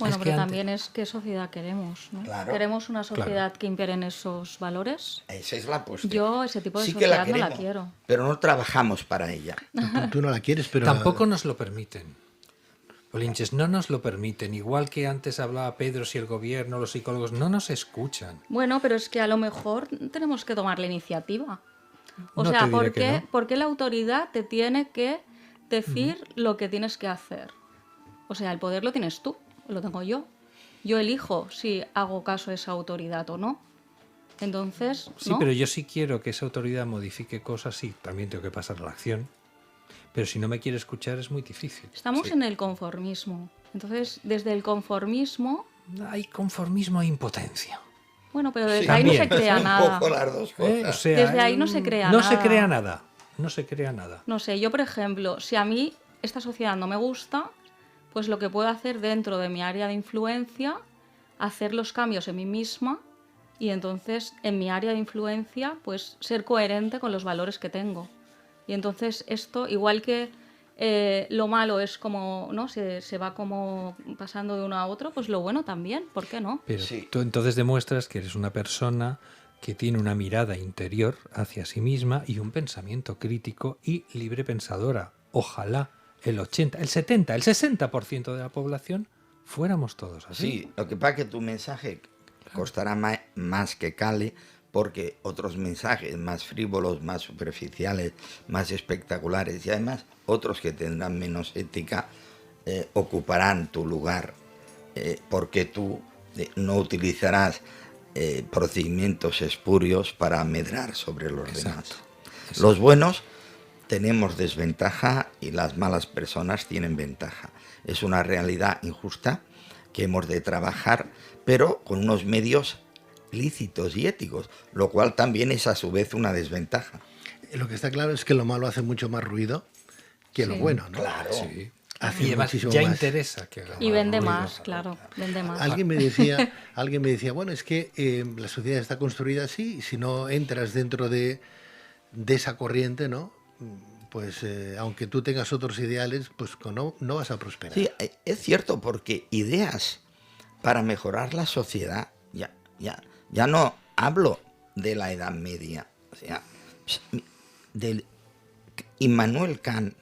Bueno, Es que pero antes- también es qué sociedad queremos, ¿no? Claro. ¿Queremos una sociedad que imperen esos valores? Esa es la cuestión. Yo ese tipo de Sí que la sociedad no la queremos, quiero. pero no trabajamos para ella. Tú no la quieres, pero... Tampoco nos lo permiten. Bolinches, no nos lo permiten. Igual que antes hablaba Pedro, si el gobierno, los psicólogos no nos escuchan. Bueno, pero es que a lo mejor tenemos que tomar la iniciativa. O No sea, te diré que no. ¿por qué la autoridad te tiene que decir lo que tienes que hacer? O sea, el poder lo tienes tú, lo tengo yo. Yo elijo si hago caso a esa autoridad o no. Entonces, Sí, ¿no? pero yo sí quiero que esa autoridad modifique cosas, sí, también tengo que pasar a la acción. Pero si no me quiere escuchar es muy difícil. Estamos en el conformismo. Entonces, desde el conformismo, Hay conformismo e impotencia. bueno, pero desde Sí, ahí no se también. crea Un nada. poco las dos cosas. O sea, Desde ahí no se crea no nada. se crea nada. No se crea nada. No sé, yo por ejemplo, si a mí esta sociedad no me gusta, pues lo que puedo hacer dentro de mi área de influencia, hacer los cambios en mí misma y entonces en mi área de influencia pues ser coherente con los valores que tengo. Y entonces esto, igual que lo malo es como, ¿no? Se va como pasando de uno a otro, pues lo bueno también, ¿por qué no? Pero Sí. tú entonces demuestras que eres una persona que tiene una mirada interior hacia sí misma y un pensamiento crítico y libre pensadora. Ojalá el 80, el 70, el 60% de la población fuéramos todos así. Sí, lo que pasa es que tu mensaje costará más que cale, porque otros mensajes más frívolos, más superficiales, más espectaculares y además otros que tendrán menos ética ocuparán tu lugar, porque tú no utilizarás procedimientos espurios para medrar sobre los demás. Los buenos tenemos desventaja y las malas personas tienen ventaja. Es una realidad injusta que hemos de trabajar, pero con unos medios lícitos y éticos, lo cual también es a su vez una desventaja. Lo que está claro es que lo malo hace mucho más ruido que lo Sí. bueno, ¿no? Claro. Sí. Hace Y además muchísimo ya más. interesa que haga Y vende ruido. más, claro, vende más. Alguien me decía, bueno, es que la sociedad está construida así, y si no entras dentro de esa corriente, ¿no? Pues aunque tú tengas otros ideales, pues no vas a prosperar. Sí, es cierto, porque ideas para mejorar la sociedad, ya no hablo de la Edad Media, o sea, del Immanuel Kant,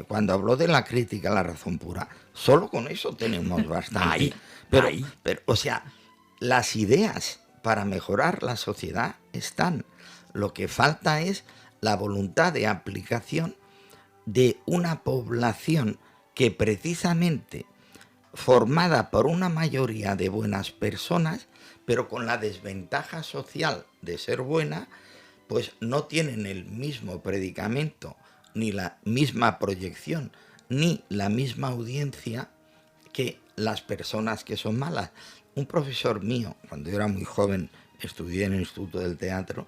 cuando habló de la crítica a la razón pura, solo con eso tenemos bastante. Pero, o sea, las ideas para mejorar la sociedad están. Lo que falta es la voluntad de aplicación de una población que precisamente formada por una mayoría de buenas personas, pero con la desventaja social de ser buena, pues no tienen el mismo predicamento, ni la misma proyección, ni la misma audiencia que las personas que son malas. Un profesor mío, cuando yo era muy joven, estudié en el Instituto del Teatro,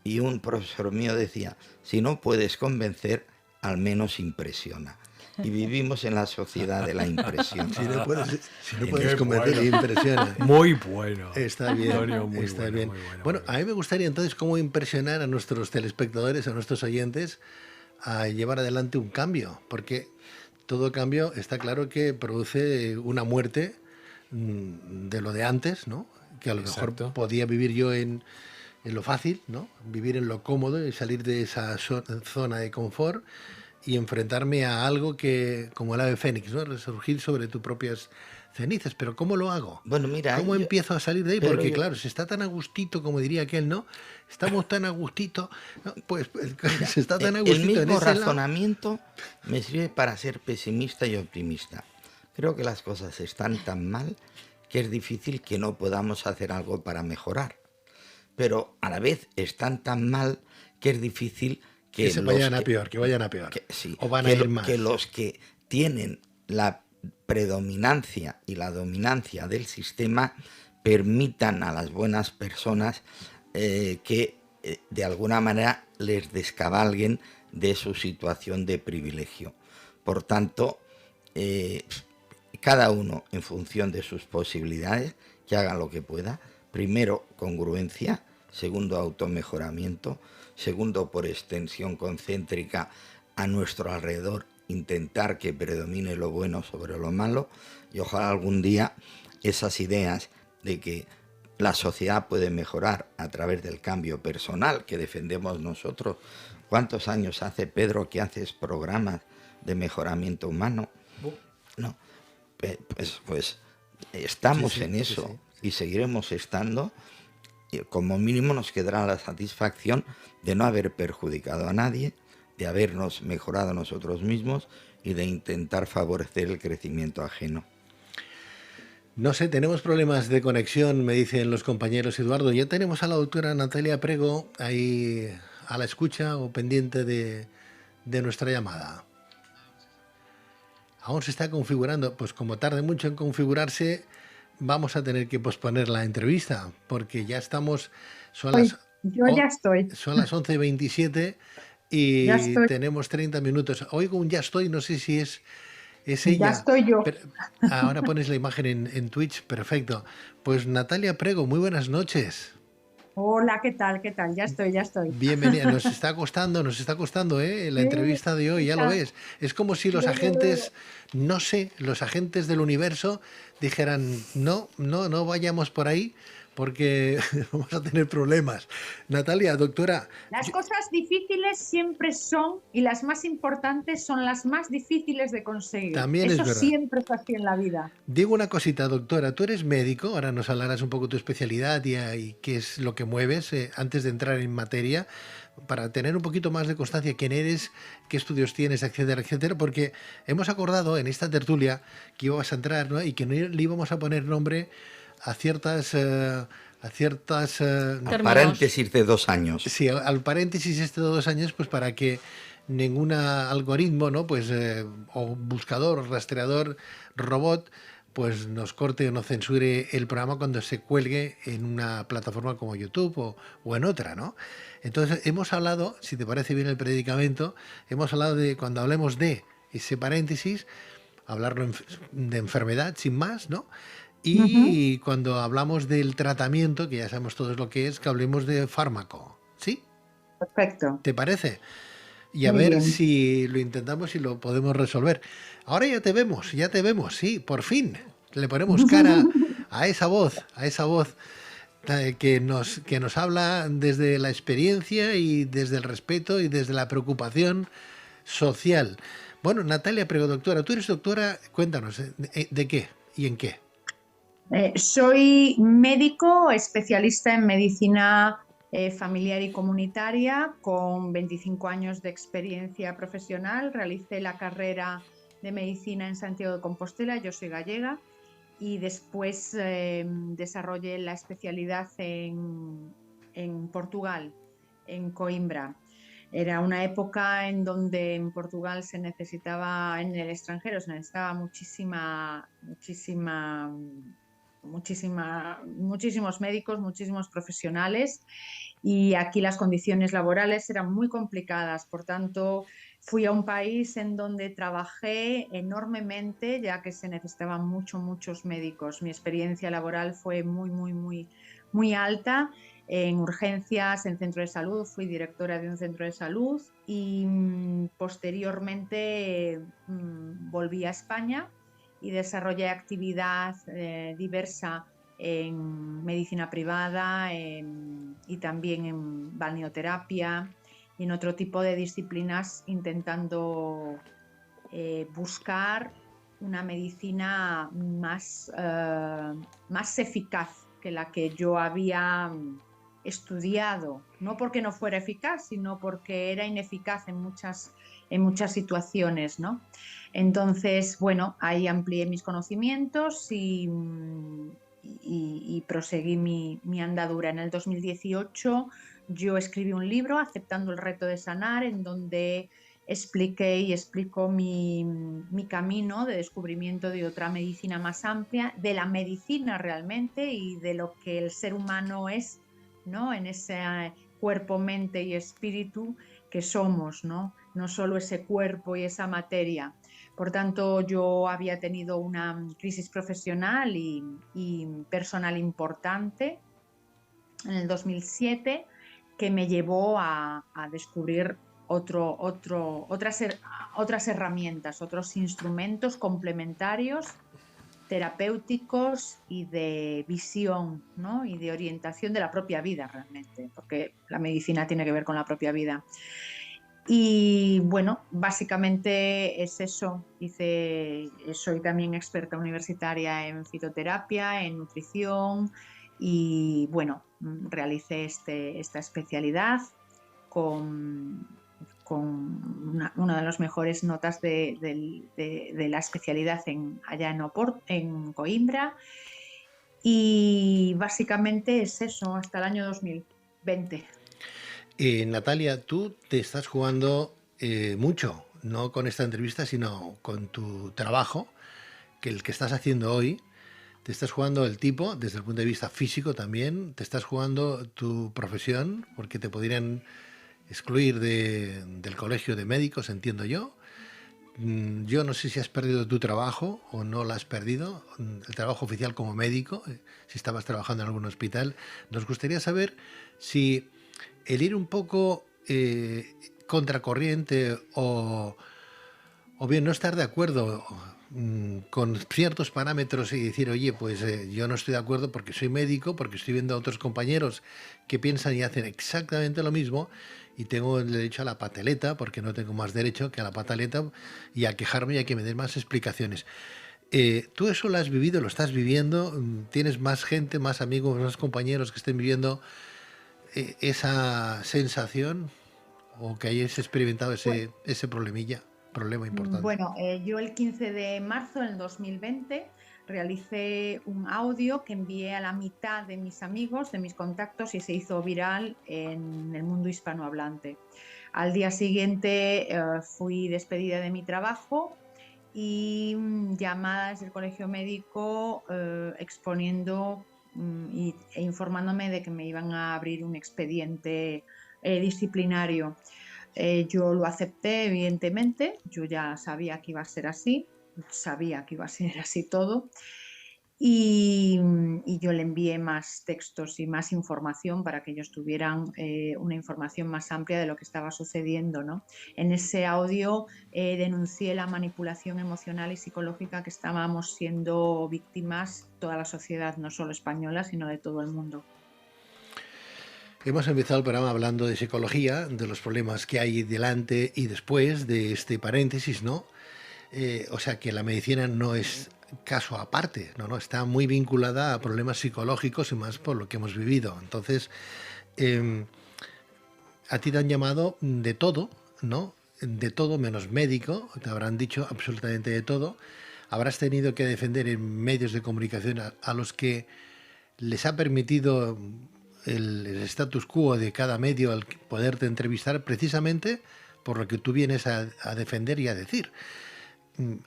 y un profesor mío decía, si no puedes convencer, al menos impresiona. Y vivimos en la sociedad de la impresión. Si no puedes convencer, impresiona. Muy bueno. Está bien, Antonio, muy está bueno, bien. muy bueno, Bueno, muy bueno. a mí me gustaría entonces cómo impresionar a nuestros telespectadores, a nuestros oyentes, a llevar adelante un cambio, porque todo cambio está claro que produce una muerte de lo de antes, ¿no? Que a lo Exacto. mejor podía vivir yo en lo fácil, ¿no? Vivir en lo cómodo y salir de esa zona de confort y enfrentarme a algo que, como el ave fénix, ¿no? Resurgir sobre tus propias cenizas. Pero ¿cómo lo hago? Bueno, mira, ¿Cómo yo- empiezo a salir de ahí? pero Porque yo- claro, se está tan a gustito, como diría aquel, ¿no? Estamos tan a gustito, ¿no? Pues se está tan a El gustito en mismo ese lado. razonamiento me sirve para ser pesimista y optimista. Creo que las cosas están tan mal que es difícil que no podamos hacer algo para mejorar. Pero a la vez están tan mal que es difícil Que se los vayan a que- peor, que vayan a peor. sí, O van que a ir lo- más. que los que tienen la predominancia y la dominancia del sistema permitan a las buenas personas que de alguna manera les descabalguen de su situación de privilegio. Por tanto, cada uno en función de sus posibilidades, que haga lo que pueda. Primero, congruencia. Segundo, automejoramiento. Segundo, por extensión concéntrica a nuestro alrededor, intentar que predomine lo bueno sobre lo malo. Y ojalá algún día esas ideas de que la sociedad puede mejorar a través del cambio personal que defendemos nosotros. ¿Cuántos años hace, Pedro, que haces programas de mejoramiento humano? No, pues estamos en eso y seguiremos estando. Y como mínimo nos quedará la satisfacción de no haber perjudicado a nadie, de habernos mejorado nosotros mismos y de intentar favorecer el crecimiento ajeno. No sé, tenemos problemas de conexión, me dicen los compañeros. Eduardo, ya tenemos a la doctora Natalia Prego ahí a la escucha o pendiente de nuestra llamada. Aún se está configurando, pues como tarde mucho en configurarse, vamos a tener que posponer la entrevista, porque ya estamos, son las, Yo ya estoy. son las 11:27 Ya y estoy, tenemos 30 minutos. Oigo un ya estoy, no sé si es ya ella. estoy yo. Pero ahora pones la imagen en Twitch, perfecto. Pues Natalia Prego, muy buenas noches. Hola, ¿qué tal? ¿Qué tal? Ya estoy, ya estoy. Bienvenida. Nos está costando, la Sí, entrevista de hoy, ya lo está, ves. Es como si los desde agentes, luego. no sé, los agentes del universo dijeran, no, no, no vayamos por ahí porque vamos a tener problemas. Natalia, doctora, Las cosas difíciles siempre son, y las más importantes son las más difíciles de conseguir. también es Eso verdad. siempre es así en la vida. Digo una cosita, doctora, tú eres médico, ahora nos hablarás un poco de tu especialidad y qué es lo que mueves antes de entrar en materia, para tener un poquito más de constancia quién eres, qué estudios tienes, etcétera, etcétera, porque hemos acordado en esta tertulia que ibas a entrar, ¿no? Y que no le íbamos a poner nombre a ciertas A Términos. paréntesis de 2 años. sí, al paréntesis este de 2 años, pues para que ningún algoritmo, ¿no? Pues o buscador, rastreador, robot, pues nos corte o no censure el programa cuando se cuelgue en una plataforma como YouTube o en otra, ¿no? Entonces hemos hablado, si te parece bien el predicamento, hemos hablado de cuando hablemos de ese paréntesis, hablarlo de enfermedad sin más, ¿no? Ujú. Y cuando hablamos del tratamiento, que ya sabemos todos lo que es, que hablemos de fármaco, ¿sí? Perfecto. ¿Te parece? Y a Muy ver bien. si lo intentamos y lo podemos resolver. Ahora ya te vemos, sí, por fin. Le ponemos cara a esa voz que nos habla desde la experiencia y desde el respeto y desde la preocupación social. Bueno, Natalia Prego, doctora, tú eres doctora, cuéntanos, ¿de qué y en qué? Soy médico especialista en medicina familiar y comunitaria con 25 años de experiencia profesional. Realicé la carrera de medicina en Santiago de Compostela, yo soy gallega, y después desarrollé la especialidad en Portugal, en Coimbra. Era una época en donde en Portugal se necesitaba, en el extranjero se necesitaba muchísimos médicos, muchísimos profesionales, y aquí las condiciones laborales eran muy complicadas. Por tanto, fui a un país en donde trabajé enormemente, ya que se necesitaban muchos médicos. Mi experiencia laboral fue muy alta en urgencias, en centro de salud. Fui directora de un centro de salud y posteriormente volví a España y desarrollé actividad diversa en medicina privada y también en balneoterapia y en otro tipo de disciplinas, intentando buscar una medicina más eficaz que la que yo había estudiado, no porque no fuera eficaz, sino porque era ineficaz en muchas situaciones, ¿no? Entonces, bueno, ahí amplié mis conocimientos y proseguí mi andadura. En el 2018 yo escribí un libro, Aceptando el reto de sanar, en donde expliqué y explico mi camino de descubrimiento de otra medicina más amplia, de la medicina realmente y de lo que el ser humano es, ¿no? En ese cuerpo, mente y espíritu que somos, ¿no? No solo ese cuerpo y esa materia. Por tanto, yo había tenido una crisis profesional y personal importante en el 2007 que me llevó a descubrir otras herramientas, otros instrumentos complementarios, terapéuticos y de visión, ¿no? Y de orientación de la propia vida realmente, porque la medicina tiene que ver con la propia vida. Y bueno, básicamente es eso. Soy también experta universitaria en fitoterapia, en nutrición y bueno, realicé esta especialidad con una de las mejores notas de la especialidad allá en Coimbra. Y básicamente es eso, hasta el año 2020. Natalia, tú te estás jugando mucho, no con esta entrevista, sino con tu trabajo, que el que estás haciendo hoy. Te estás jugando el tipo, desde el punto de vista físico también, te estás jugando tu profesión, porque te podrían excluir del colegio de médicos, entiendo yo. Yo no sé si has perdido tu trabajo o no lo has perdido, el trabajo oficial como médico, si estabas trabajando en algún hospital. Nos gustaría saber si el ir un poco contracorriente o bien no estar de acuerdo con ciertos parámetros y decir, oye, pues yo no estoy de acuerdo porque soy médico, porque estoy viendo a otros compañeros que piensan y hacen exactamente lo mismo y tengo el derecho a la pataleta porque no tengo más derecho que a la pataleta y a quejarme y a que me den más explicaciones. ¿Tú eso lo has vivido, lo estás viviendo? ¿Tienes más gente, más amigos, más compañeros que estén viviendo esa sensación o que hayáis experimentado ese problema importante? Bueno, yo el 15 de marzo del 2020 realicé un audio que envié a la mitad de mis amigos, de mis contactos, y se hizo viral en el mundo hispanohablante. Al día siguiente fui despedida de mi trabajo y llamadas del colegio médico exponiendo e informándome de que me iban a abrir un expediente disciplinario. Yo lo acepté, evidentemente, yo ya sabía que iba a ser así, sabía que iba a ser así todo, y yo le envié más textos y más información para que ellos tuvieran una información más amplia de lo que estaba sucediendo, ¿no? En ese audio denuncié la manipulación emocional y psicológica que estábamos siendo víctimas toda la sociedad, no solo española, sino de todo el mundo. Hemos empezado el programa hablando de psicología, de los problemas que hay delante y después de este paréntesis, ¿no? O sea que la medicina no es caso aparte, no, está muy vinculada a problemas psicológicos y más por lo que hemos vivido. Entonces, a ti te han llamado de todo, ¿no? De todo menos médico, te habrán dicho absolutamente de todo. Habrás tenido que defender en medios de comunicación a los que les ha permitido el status quo de cada medio al poderte entrevistar precisamente por lo que tú vienes a defender y a decir.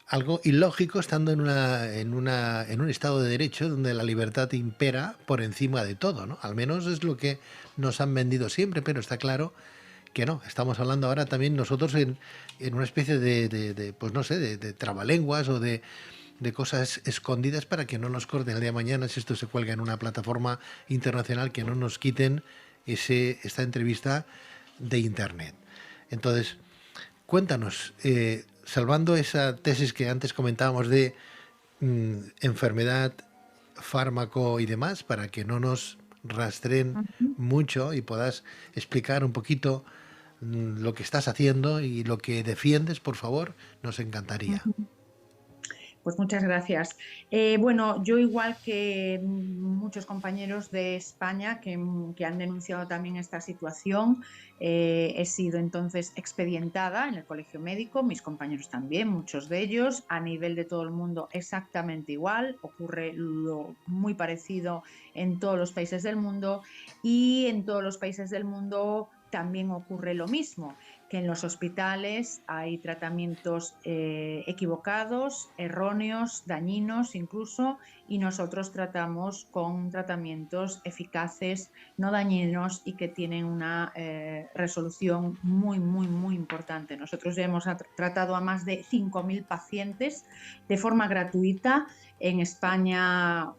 Algo ilógico estando en un estado de derecho donde la libertad impera por encima de todo, ¿no? Al menos es lo que nos han vendido siempre, pero está claro que no. Estamos hablando ahora también nosotros en una especie pues no sé, de trabalenguas o de cosas escondidas para que no nos corten el día de mañana si esto se cuelga en una plataforma internacional, que no nos quiten esta entrevista de internet. Entonces, cuéntanos, salvando esa tesis que antes comentábamos de enfermedad, fármaco y demás, para que no nos rastreen mucho y puedas explicar un poquito lo que estás haciendo y lo que defiendes, por favor, nos encantaría. Pues muchas gracias. Bueno, yo igual que muchos compañeros de España que han denunciado también esta situación, he sido entonces expedientada en el colegio médico, mis compañeros también, muchos de ellos, a nivel de todo el mundo exactamente igual, ocurre lo muy parecido en todos los países del mundo y en todos los países del mundo también ocurre lo mismo, que en los hospitales hay tratamientos equivocados, erróneos, dañinos incluso, y nosotros tratamos con tratamientos eficaces, no dañinos y que tienen una resolución muy, muy, muy importante. Nosotros ya hemos tratado a más de 5.000 pacientes de forma gratuita en España,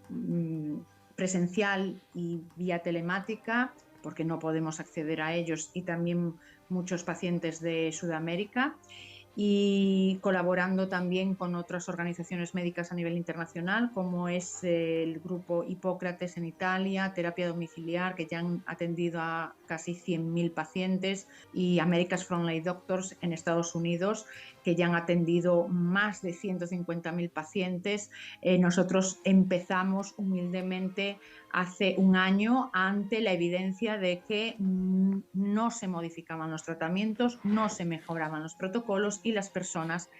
presencial y vía telemática, porque no podemos acceder a ellos, y también muchos pacientes de Sudamérica, y colaborando también con otras organizaciones médicas a nivel internacional, como es el grupo Hipócrates en Italia, terapia domiciliar, que ya han atendido a casi 100.000 pacientes, y America's Frontline Doctors en Estados Unidos, que ya han atendido más de 150.000 pacientes. Nosotros empezamos humildemente hace un año ante la evidencia de que no se modificaban los tratamientos, no se mejoraban los protocolos y las personas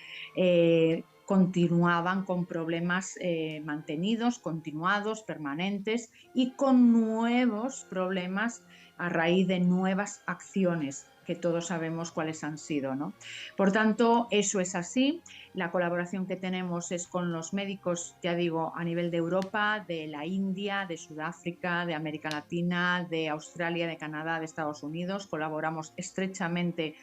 continuaban con problemas mantenidos, continuados, permanentes, y con nuevos problemas a raíz de nuevas acciones que todos sabemos cuáles han sido, ¿no? Por tanto, eso es así. La colaboración que tenemos es con los médicos, ya digo, a nivel de Europa, de la India, de Sudáfrica, de América Latina, de Australia, de Canadá, de Estados Unidos. Colaboramos estrechamente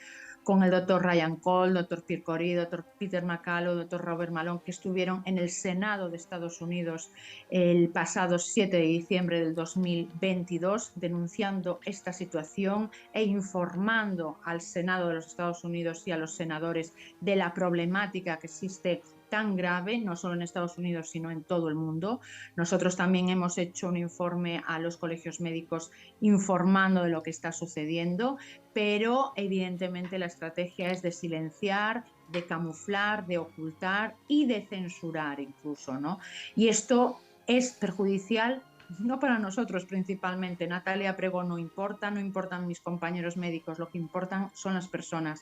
con el doctor Ryan Cole, doctor Pierre Corey, doctor Peter McCullough, doctor Robert Malone, que estuvieron en el Senado de Estados Unidos el pasado 7 de diciembre del 2022 denunciando esta situación e informando al Senado de los Estados Unidos y a los senadores de la problemática que existe tan grave, no solo en Estados Unidos, sino en todo el mundo. Nosotros también hemos hecho un informe a los colegios médicos informando de lo que está sucediendo, pero evidentemente la estrategia es de silenciar, de camuflar, de ocultar y de censurar incluso, ¿no? Y esto es perjudicial no para nosotros principalmente. Natalia Prego no importa, no importan mis compañeros médicos, lo que importan son las personas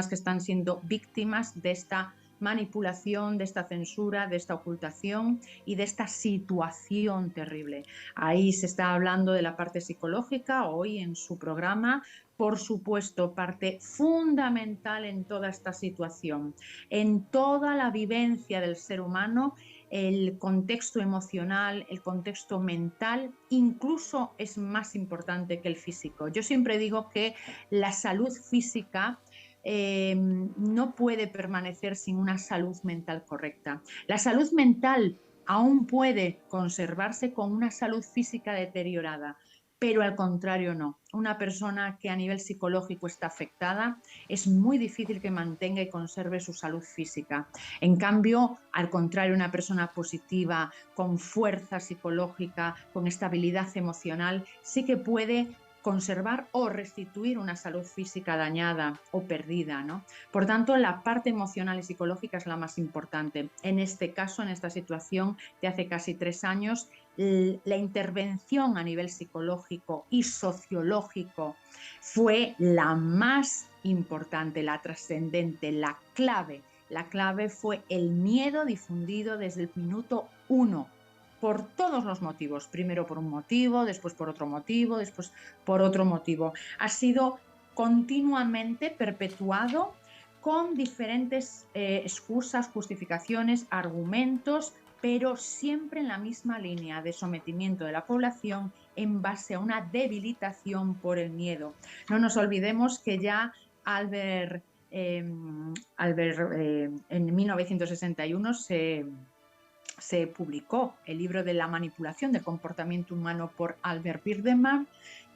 que están siendo víctimas de esta manipulación, de esta censura, de esta ocultación y de esta situación terrible. Ahí se está hablando de la parte psicológica hoy en su programa. Por supuesto, parte fundamental en toda esta situación, en toda la vivencia del ser humano, el contexto emocional, el contexto mental, incluso es más importante que el físico. Yo siempre digo que la salud física no puede permanecer sin una salud mental correcta. La salud mental aún puede conservarse con una salud física deteriorada, pero al contrario no. Una persona que a nivel psicológico está afectada es muy difícil que mantenga y conserve su salud física. En cambio, al contrario, una persona positiva, con fuerza psicológica, con estabilidad emocional, sí que puede conservar o restituir una salud física dañada o perdida, ¿no? Por tanto, la parte emocional y psicológica es la más importante. En este caso, en esta situación de hace casi 3 años, la intervención a nivel psicológico y sociológico fue la más importante, la trascendente, la clave. La clave fue el miedo difundido desde el minuto 1. Por todos los motivos, primero por un motivo, después por otro motivo, después por otro motivo. Ha sido continuamente perpetuado con diferentes excusas, justificaciones, argumentos, pero siempre en la misma línea de sometimiento de la población en base a una debilitación por el miedo. No nos olvidemos que ya Albert en 1961 se publicó el libro de la manipulación del comportamiento humano por Albert Birdman,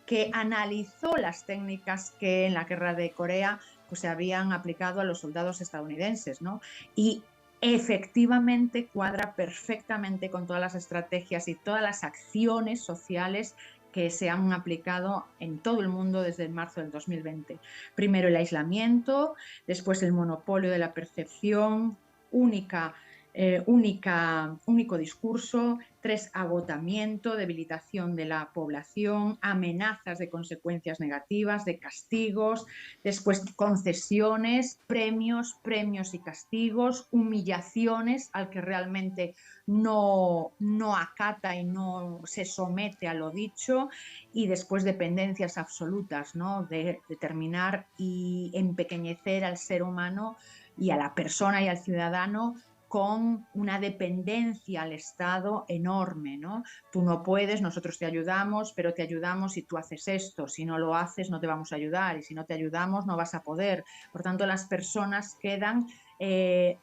que analizó las técnicas que en la guerra de Corea pues, se habían aplicado a los soldados estadounidenses, ¿no? Y efectivamente cuadra perfectamente con todas las estrategias y todas las acciones sociales que se han aplicado en todo el mundo desde marzo del 2020. Primero el aislamiento, después el monopolio de la percepción, único discurso, 3, agotamiento, debilitación de la población, amenazas de consecuencias negativas, de castigos, después concesiones, premios y castigos, humillaciones al que realmente no acata y no se somete a lo dicho, y después dependencias absolutas, ¿no? De determinar y empequeñecer al ser humano y a la persona y al ciudadano con una dependencia al Estado enorme, ¿no? Tú no puedes, nosotros te ayudamos, pero te ayudamos si tú haces esto. Si no lo haces, no te vamos a ayudar. Y si no te ayudamos, no vas a poder. Por tanto, las personas quedan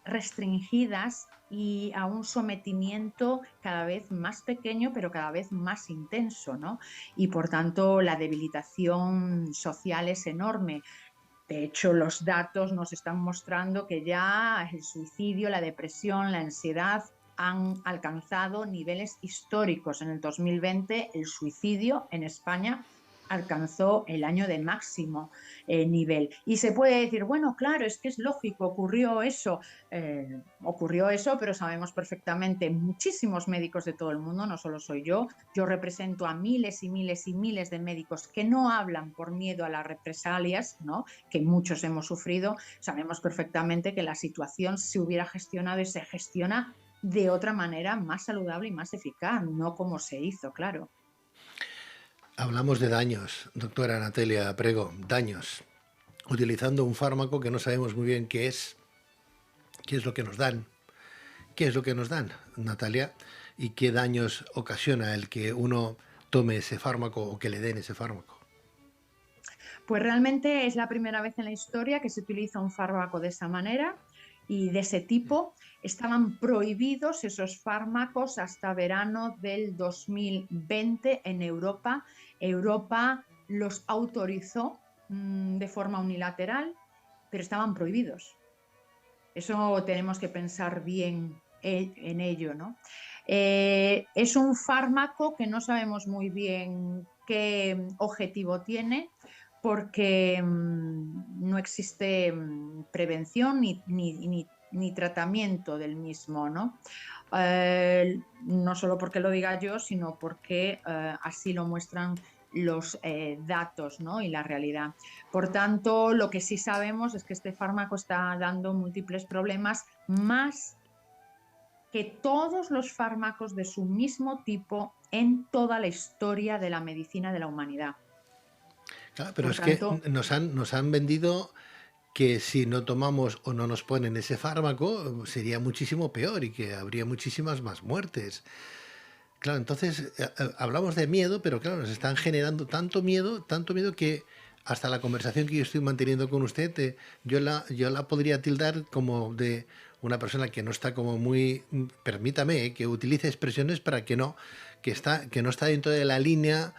restringidas y a un sometimiento cada vez más pequeño, pero cada vez más intenso, ¿no? Y por tanto, la debilitación social es enorme. De hecho, los datos nos están mostrando que ya el suicidio, la depresión, la ansiedad han alcanzado niveles históricos. En el 2020, el suicidio en España alcanzó el año de máximo nivel. Y se puede decir, bueno, claro, es que es lógico, ocurrió eso, pero sabemos perfectamente, muchísimos médicos de todo el mundo, no solo soy yo represento a miles y miles y miles de médicos que no hablan por miedo a las represalias, ¿no? Que muchos hemos sufrido. Sabemos perfectamente que la situación se hubiera gestionado y se gestiona de otra manera más saludable y más eficaz, no como se hizo, claro. Hablamos de daños, doctora Natalia Prego, daños, utilizando un fármaco que no sabemos muy bien qué ¿Qué es lo que nos dan? ¿Qué es lo que nos dan, Natalia? ¿Y qué daños ocasiona el que uno tome ese fármaco o que le den ese fármaco? Pues realmente es la primera vez en la historia que se utiliza un fármaco de esa manera y de ese tipo. Estaban prohibidos esos fármacos hasta verano del 2020 en Europa. Europa los autorizó de forma unilateral, pero estaban prohibidos. Eso tenemos que pensar bien en ello, ¿no? Es un fármaco que no sabemos muy bien qué objetivo tiene, porque no existe prevención ni tratamiento del mismo, ¿no? No solo porque lo diga yo, sino porque así lo muestran los datos, ¿no? Y la realidad. Por tanto, lo que sí sabemos es que este fármaco está dando múltiples problemas, más que todos los fármacos de su mismo tipo en toda la historia de la medicina de la humanidad. Claro, pero Por es que tanto, nos han vendido que si no tomamos o no nos ponen ese fármaco sería muchísimo peor y que habría muchísimas más muertes. Claro, entonces hablamos de miedo, pero claro, nos están generando tanto miedo que hasta la conversación que yo estoy manteniendo con usted, yo la podría tildar como de una persona que no está como muy, permítame, que utilice expresiones para que no está dentro de la línea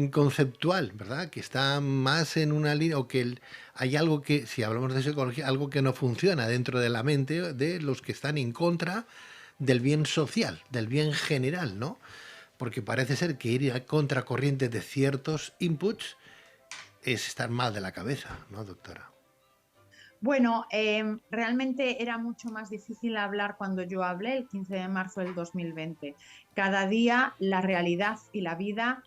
conceptual, ¿verdad? Que está más en una línea, o que hay algo que, si hablamos de psicología, algo que no funciona dentro de la mente de los que están en contra del bien social, del bien general, ¿no? Porque parece ser que ir a contracorriente de ciertos inputs es estar mal de la cabeza, ¿no, doctora? bueno, realmente era mucho más difícil hablar cuando yo hablé el 15 de marzo del 2020. Cada día la realidad y la vida,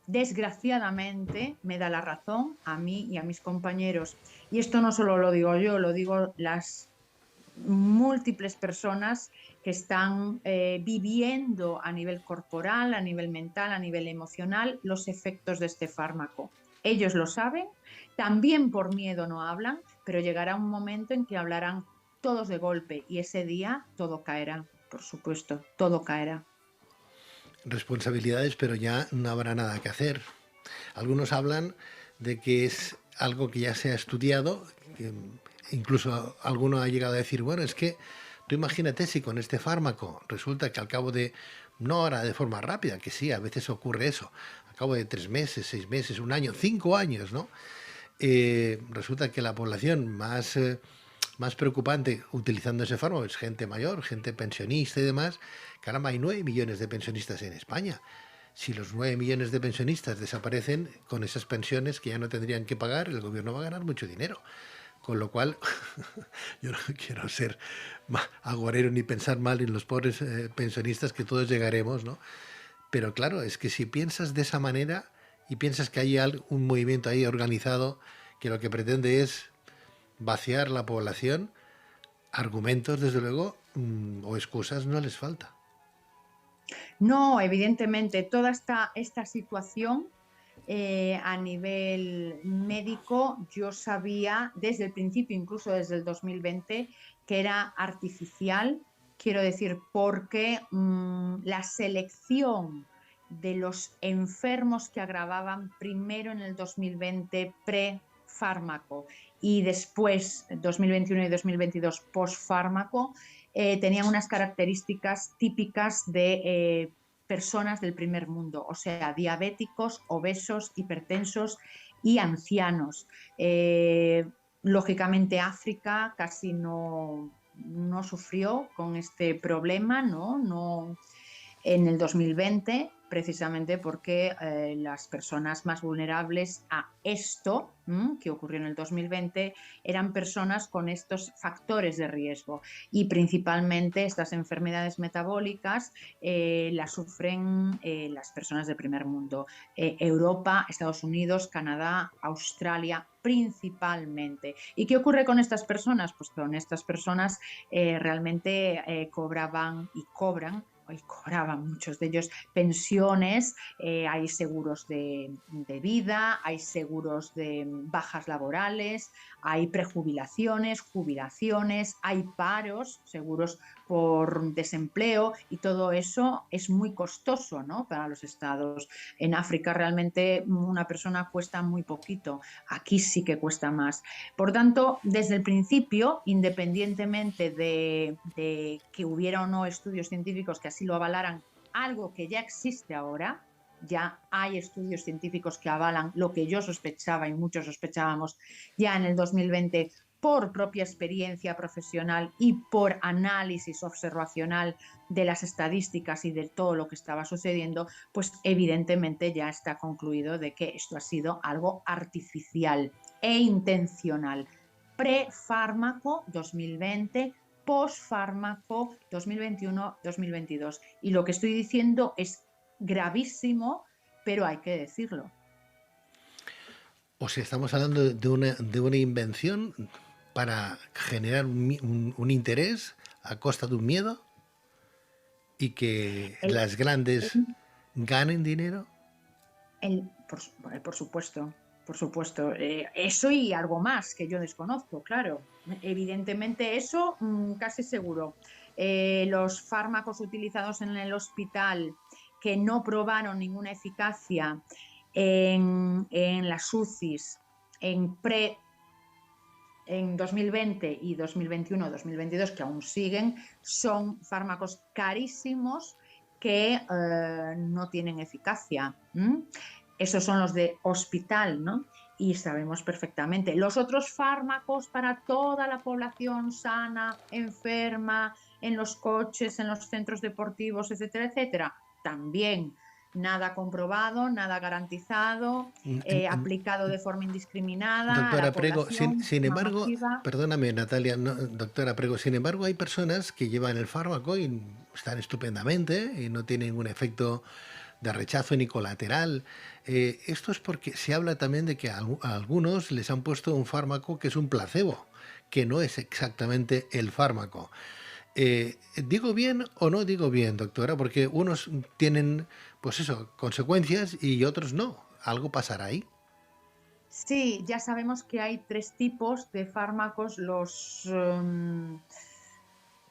desgraciadamente, me da la razón a mí y a mis compañeros. Y esto no solo lo digo yo, lo digo las múltiples personas que están viviendo a nivel corporal, a nivel mental, a nivel emocional, los efectos de este fármaco. Ellos lo saben, también por miedo no hablan, pero llegará un momento en que hablarán todos de golpe y ese día todo caerá, por supuesto, todo caerá. Responsabilidades, pero ya no habrá nada que hacer. Algunos hablan de que es algo que ya se ha estudiado, que incluso alguno ha llegado a decir, bueno, es que tú imagínate si con este fármaco resulta que al cabo de, no ahora de forma rápida, que sí, a veces ocurre eso, al cabo de 3 meses, 6 meses, un año, 5 años, ¿no? Resulta que la población más preocupante utilizando ese fármaco es gente mayor, gente pensionista y demás. Caramba, hay 9 millones de pensionistas en España. Si los 9 millones de pensionistas desaparecen con esas pensiones que ya no tendrían que pagar, el gobierno va a ganar mucho dinero. Con lo cual, yo no quiero ser agorero ni pensar mal en los pobres pensionistas, que todos llegaremos, ¿no? Pero claro, es que si piensas de esa manera y piensas que hay un movimiento ahí organizado que lo que pretende es vaciar la población, argumentos, desde luego, o excusas no les falta. No, evidentemente, toda esta situación a nivel médico, yo sabía desde el principio, incluso desde el 2020, que era artificial, quiero decir, porque la selección de los enfermos que agravaban primero en el 2020 pre-fármaco y después 2021 y 2022 post-fármaco, tenían unas características típicas de personas del primer mundo, o sea, diabéticos, obesos, hipertensos y ancianos. Lógicamente África casi no sufrió con este problema, no en el 2020, precisamente porque las personas más vulnerables a esto, que ocurrió en el 2020, eran personas con estos factores de riesgo, y principalmente estas enfermedades metabólicas las sufren las personas del primer mundo, Europa, Estados Unidos, Canadá, Australia principalmente. ¿Y qué ocurre con estas personas? Pues con estas personas realmente cobraban y cobran y cobraban muchos de ellos pensiones, hay seguros de vida, hay seguros de bajas laborales, hay prejubilaciones, jubilaciones, hay paros, seguros por desempleo, y todo eso es muy costoso, ¿no?, para los estados. En África realmente una persona cuesta muy poquito, aquí sí que cuesta más. Por tanto, desde el principio, independientemente de que hubiera o no estudios científicos que así lo avalaran, algo que ya existe ahora, ya hay estudios científicos que avalan lo que yo sospechaba y muchos sospechábamos ya en el 2020 por propia experiencia profesional y por análisis observacional de las estadísticas y de todo lo que estaba sucediendo, pues evidentemente ya está concluido de que esto ha sido algo artificial e intencional. Prefármaco 2020, posfármaco 2021-2022. Y lo que estoy diciendo es gravísimo, pero hay que decirlo. O sea, estamos hablando de una invención para generar un interés a costa de un miedo y que las grandes ganen dinero. Por supuesto, por supuesto. Eso y algo más que yo desconozco, claro. Evidentemente eso, casi seguro. Los fármacos utilizados en el hospital que no probaron ninguna eficacia en las UCIs en 2020 y 2021-2022, que aún siguen, son fármacos carísimos que no tienen eficacia. Esos son los de hospital, ¿no? Y sabemos perfectamente. Los otros fármacos para toda la población sana, enferma, en los coches, en los centros deportivos, etcétera, etcétera, también. Nada comprobado, nada garantizado, aplicado de forma indiscriminada doctora a la Prego, población. sin embargo, masiva. perdóname Natalia, no, doctora Prego, sin embargo hay personas que llevan el fármaco y están estupendamente y no tienen ningún efecto de rechazo ni colateral. Esto es porque se habla también de que a algunos les han puesto un fármaco que es un placebo, que no es exactamente el fármaco. ¿Digo bien o no digo bien, doctora? Porque unos tienen, pues eso, consecuencias y otros no. ¿Algo pasará ahí? Sí, ya sabemos que hay 3 tipos de fármacos. Los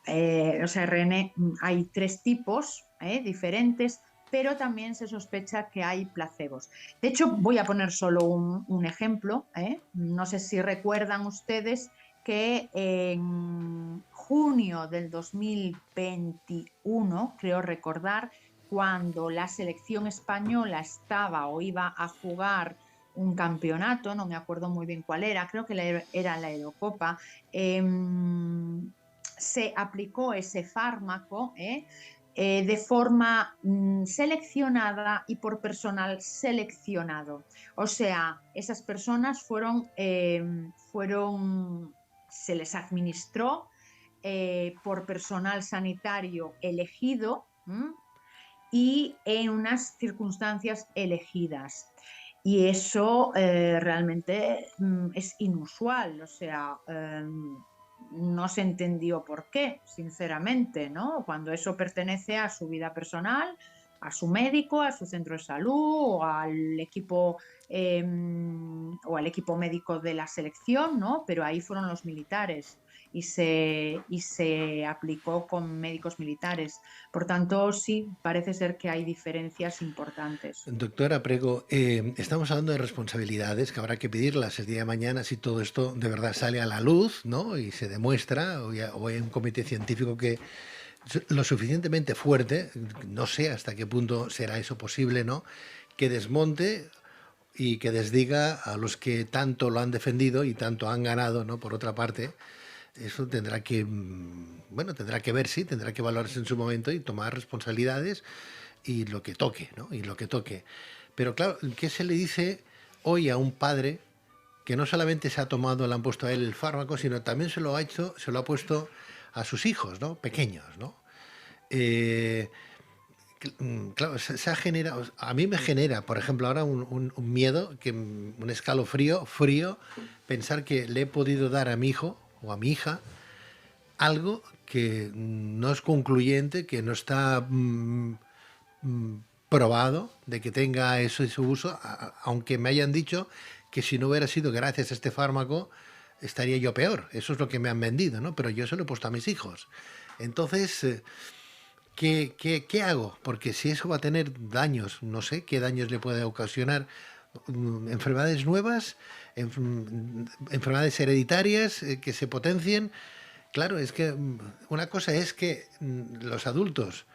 ARN, hay 3 tipos diferentes, pero también se sospecha que hay placebos. De hecho, voy a poner solo un ejemplo. No sé si recuerdan ustedes que en junio del 2021, creo recordar, cuando la selección española estaba o iba a jugar un campeonato, no me acuerdo muy bien cuál era, creo que era la Eurocopa, se aplicó ese fármaco de forma seleccionada y por personal seleccionado. O sea, esas personas se les administró por personal sanitario elegido y en unas circunstancias elegidas. Y eso realmente es inusual, o sea, no se entendió por qué, sinceramente, ¿no? Cuando eso pertenece a su vida personal, a su médico, a su centro de salud o al equipo médico de la selección, ¿no? Pero ahí fueron los militares y se aplicó con médicos militares. Por tanto, sí, parece ser que hay diferencias importantes. Doctora Prego, estamos hablando de responsabilidades que habrá que pedirlas el día de mañana si todo esto de verdad sale a la luz, ¿no? Y se demuestra, o hay un comité científico que lo suficientemente fuerte, no sé hasta qué punto será eso posible, ¿no?, que desmonte y que desdiga a los que tanto lo han defendido y tanto han ganado, ¿no? Por otra parte, eso tendrá que, tendrá que verse, tendrá que valorarse en su momento y tomar responsabilidades y lo que toque, ¿no? Y lo que toque. Pero claro, ¿qué se le dice hoy a un padre que no solamente se ha tomado, le han puesto a él el fármaco, sino también se lo ha puesto a sus hijos, ¿no?, pequeños, ¿no? Claro, se ha generado, a mí me genera, por ejemplo, ahora un miedo, un escalofrío, frío, pensar que le he podido dar a mi hijo o a mi hija algo que no es concluyente, que no está probado de que tenga ese uso, aunque me hayan dicho que si no hubiera sido gracias a este fármaco estaría yo peor. Eso es lo que me han vendido, ¿no? Pero yo se lo he puesto a mis hijos. Entonces, ¿qué hago? Porque si eso va a tener daños, no sé qué daños le puede ocasionar, enfermedades nuevas, enfermedades hereditarias que se potencien. Claro, es que una cosa es que los adultos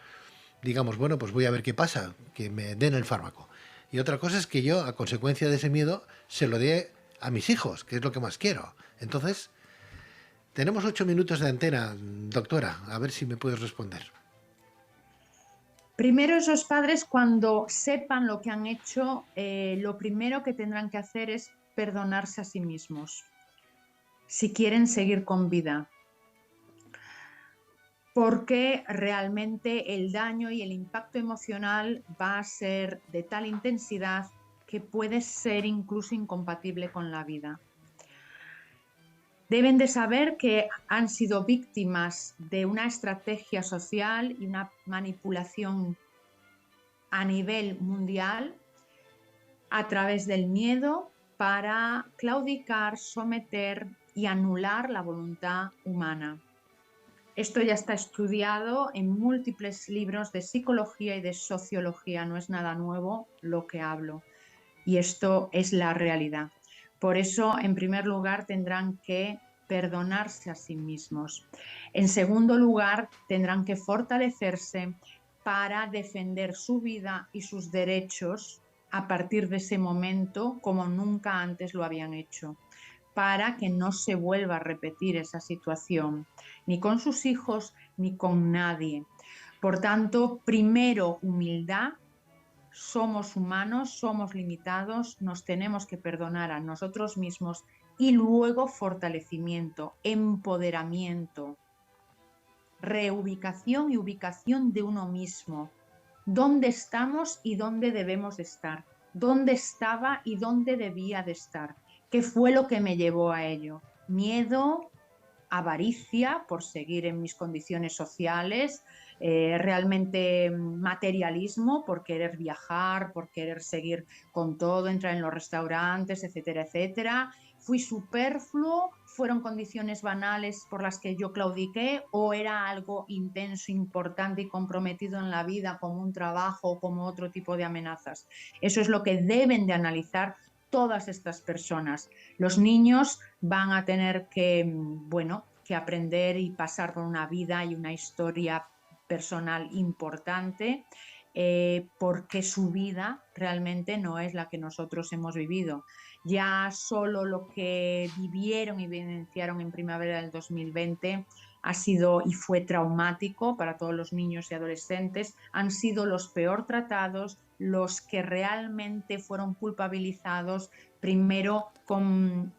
digamos, bueno, pues voy a ver qué pasa, que me den el fármaco. Y otra cosa es que yo, a consecuencia de ese miedo, se lo dé a mis hijos, que es lo que más quiero. Entonces, tenemos 8 minutos de antena, doctora, a ver si me puedes responder. Primero, esos padres, cuando sepan lo que han hecho, lo primero que tendrán que hacer es perdonarse a sí mismos, si quieren seguir con vida. Porque realmente el daño y el impacto emocional va a ser de tal intensidad que puede ser incluso incompatible con la vida. Deben de saber que han sido víctimas de una estrategia social y una manipulación a nivel mundial a través del miedo para claudicar, someter y anular la voluntad humana. Esto ya está estudiado en múltiples libros de psicología y de sociología, no es nada nuevo lo que hablo, y esto es la realidad. Por eso, en primer lugar, tendrán que perdonarse a sí mismos. En segundo lugar, tendrán que fortalecerse para defender su vida y sus derechos a partir de ese momento como nunca antes lo habían hecho, para que no se vuelva a repetir esa situación, ni con sus hijos ni con nadie. Por tanto, primero humildad, somos humanos, somos limitados, nos tenemos que perdonar a nosotros mismos y luego fortalecimiento, empoderamiento, reubicación y ubicación de uno mismo. ¿Dónde estamos y dónde debemos de estar? ¿Dónde estaba y dónde debía de estar? ¿Qué fue lo que me llevó a ello? Miedo, avaricia por seguir en mis condiciones sociales, realmente materialismo por querer viajar, por querer seguir con todo, entrar en los restaurantes, etcétera, etcétera. Fui superfluo, fueron condiciones banales por las que yo claudiqué o era algo intenso, importante y comprometido en la vida como un trabajo o como otro tipo de amenazas. Eso es lo que deben de analizar todas estas personas. Los niños van a tener que, bueno, que aprender y pasar por una vida y una historia personal importante, porque su vida realmente no es la que nosotros hemos vivido. Ya solo lo que vivieron y vivenciaron en primavera del 2020 ha sido y fue traumático para todos los niños y adolescentes, han sido los peor tratados, los que realmente fueron culpabilizados, primero con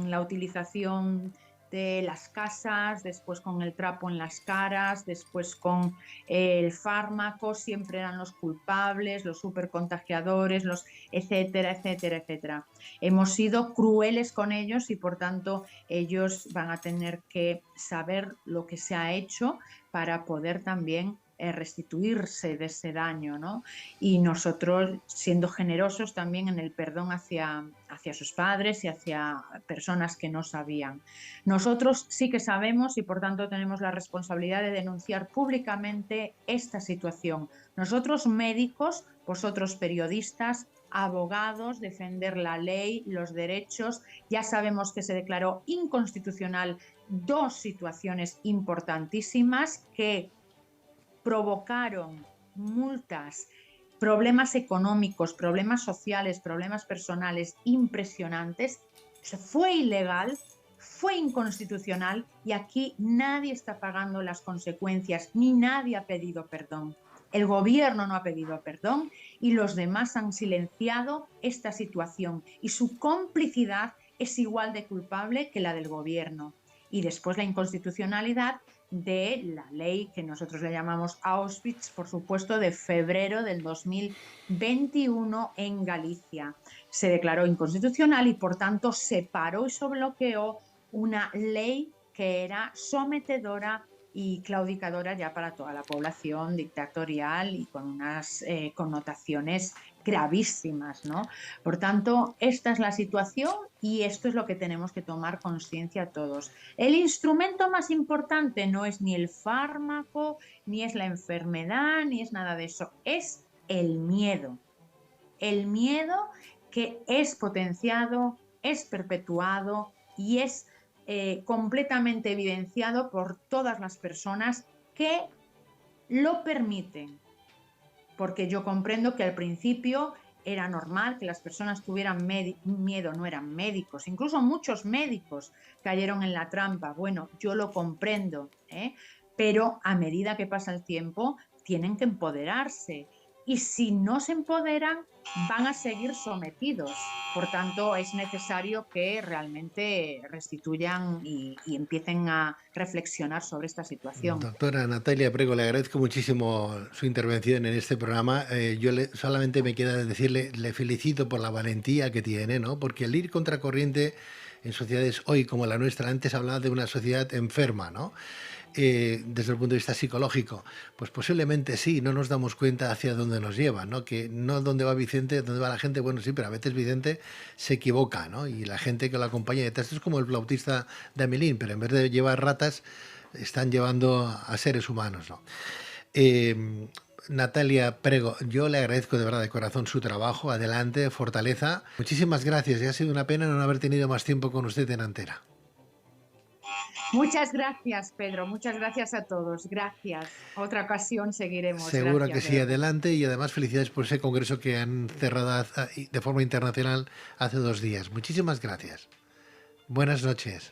la utilización de las casas, después con el trapo en las caras, después con el fármaco, siempre eran los culpables, los supercontagiadores, los etcétera, etcétera, etcétera. Hemos sido crueles con ellos y por tanto ellos van a tener que saber lo que se ha hecho para poder también restituirse de ese daño, ¿no? Y nosotros siendo generosos también en el perdón hacia sus padres y hacia personas que no sabían. Nosotros sí que sabemos y por tanto tenemos la responsabilidad de denunciar públicamente esta situación. Nosotros médicos, vosotros periodistas, abogados, defender la ley, los derechos. Ya sabemos que se declaró inconstitucional 2 situaciones importantísimas que provocaron multas, problemas económicos, problemas sociales, problemas personales impresionantes. Fue ilegal, fue inconstitucional y aquí nadie está pagando las consecuencias ni nadie ha pedido perdón. El gobierno no ha pedido perdón y los demás han silenciado esta situación y su complicidad es igual de culpable que la del gobierno. Y después la inconstitucionalidad de la ley que nosotros le llamamos Auschwitz, por supuesto, de febrero del 2021 en Galicia. Se declaró inconstitucional y por tanto se paró y se bloqueó una ley que era sometedora, y claudicadora ya para toda la población, dictatorial y con unas connotaciones gravísimas, ¿no? Por tanto, esta es la situación y esto es lo que tenemos que tomar conciencia todos. El instrumento más importante no es ni el fármaco, ni es la enfermedad, ni es nada de eso, es el miedo. El miedo que es potenciado, es perpetuado y es completamente evidenciado por todas las personas que lo permiten. Porque yo comprendo que al principio era normal que las personas tuvieran miedo, no eran médicos, incluso muchos médicos cayeron en la trampa. Bueno, yo lo comprendo, pero a medida que pasa el tiempo tienen que empoderarse. Y si no se empoderan, van a seguir sometidos. Por tanto, es necesario que realmente restituyan y empiecen a reflexionar sobre esta situación. Doctora Natalia Prego, le agradezco muchísimo su intervención en este programa. Solamente me queda decirle, le felicito por la valentía que tiene, ¿no? Porque el ir contracorriente en sociedades hoy como la nuestra, antes hablaba de una sociedad enferma, ¿no? Desde el punto de vista psicológico, pues posiblemente sí, no nos damos cuenta hacia dónde nos lleva, ¿no? Que no dónde va Vicente, dónde va la gente, bueno, sí, pero a veces Vicente se equivoca, ¿no? Y la gente que lo acompaña detrás es como el flautista de Amelín, pero en vez de llevar ratas, están llevando a seres humanos, ¿no? Natalia Prego, yo le agradezco de verdad de corazón su trabajo, adelante, fortaleza. Muchísimas gracias, y ha sido una pena no haber tenido más tiempo con usted en antena. Muchas gracias, Pedro. Muchas gracias a todos. Gracias. Otra ocasión seguiremos. Seguro gracias, que sí, adelante, y además felicidades por ese congreso que han cerrado de forma internacional hace 2 días. Muchísimas gracias. Buenas noches.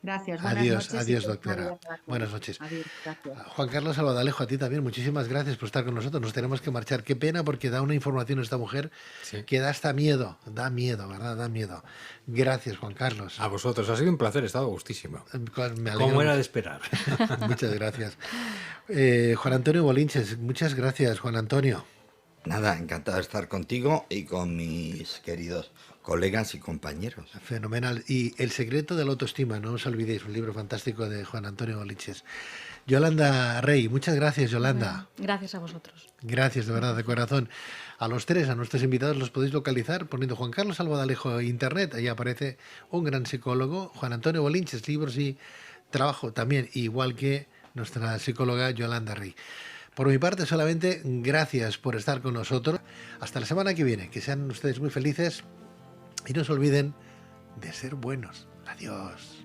Gracias. Buenas Adiós, noches. adiós, doctora. Buenas noches. Adiós, gracias. Juan Carlos Albadalejo, a ti también, muchísimas gracias por estar con nosotros. Nos tenemos que marchar. Qué pena, porque da una información esta mujer que da hasta miedo. Da miedo, ¿verdad? Da miedo. Gracias, Juan Carlos. A vosotros, ha sido un placer, he estado gustísimo. Me alegro Como era mucho. de esperar. Muchas gracias. Juan Antonio Bolinches, muchas gracias, Juan Antonio. Nada, encantado de estar contigo y con mis queridos colegas y compañeros. Fenomenal. Y El secreto de la autoestima, no os olvidéis, un libro fantástico de Juan Antonio Bolinches. Yolanda Rey, muchas gracias, Yolanda. Gracias a vosotros. Gracias, de verdad, de corazón. A los tres, a nuestros invitados, los podéis localizar poniendo Juan Carlos Albadalejo en internet. Ahí aparece un gran psicólogo, Juan Antonio Bolinches, libros y trabajo también, igual que nuestra psicóloga Yolanda Rey. Por mi parte, solamente gracias por estar con nosotros. Hasta la semana que viene. Que sean ustedes muy felices y no se olviden de ser buenos. Adiós.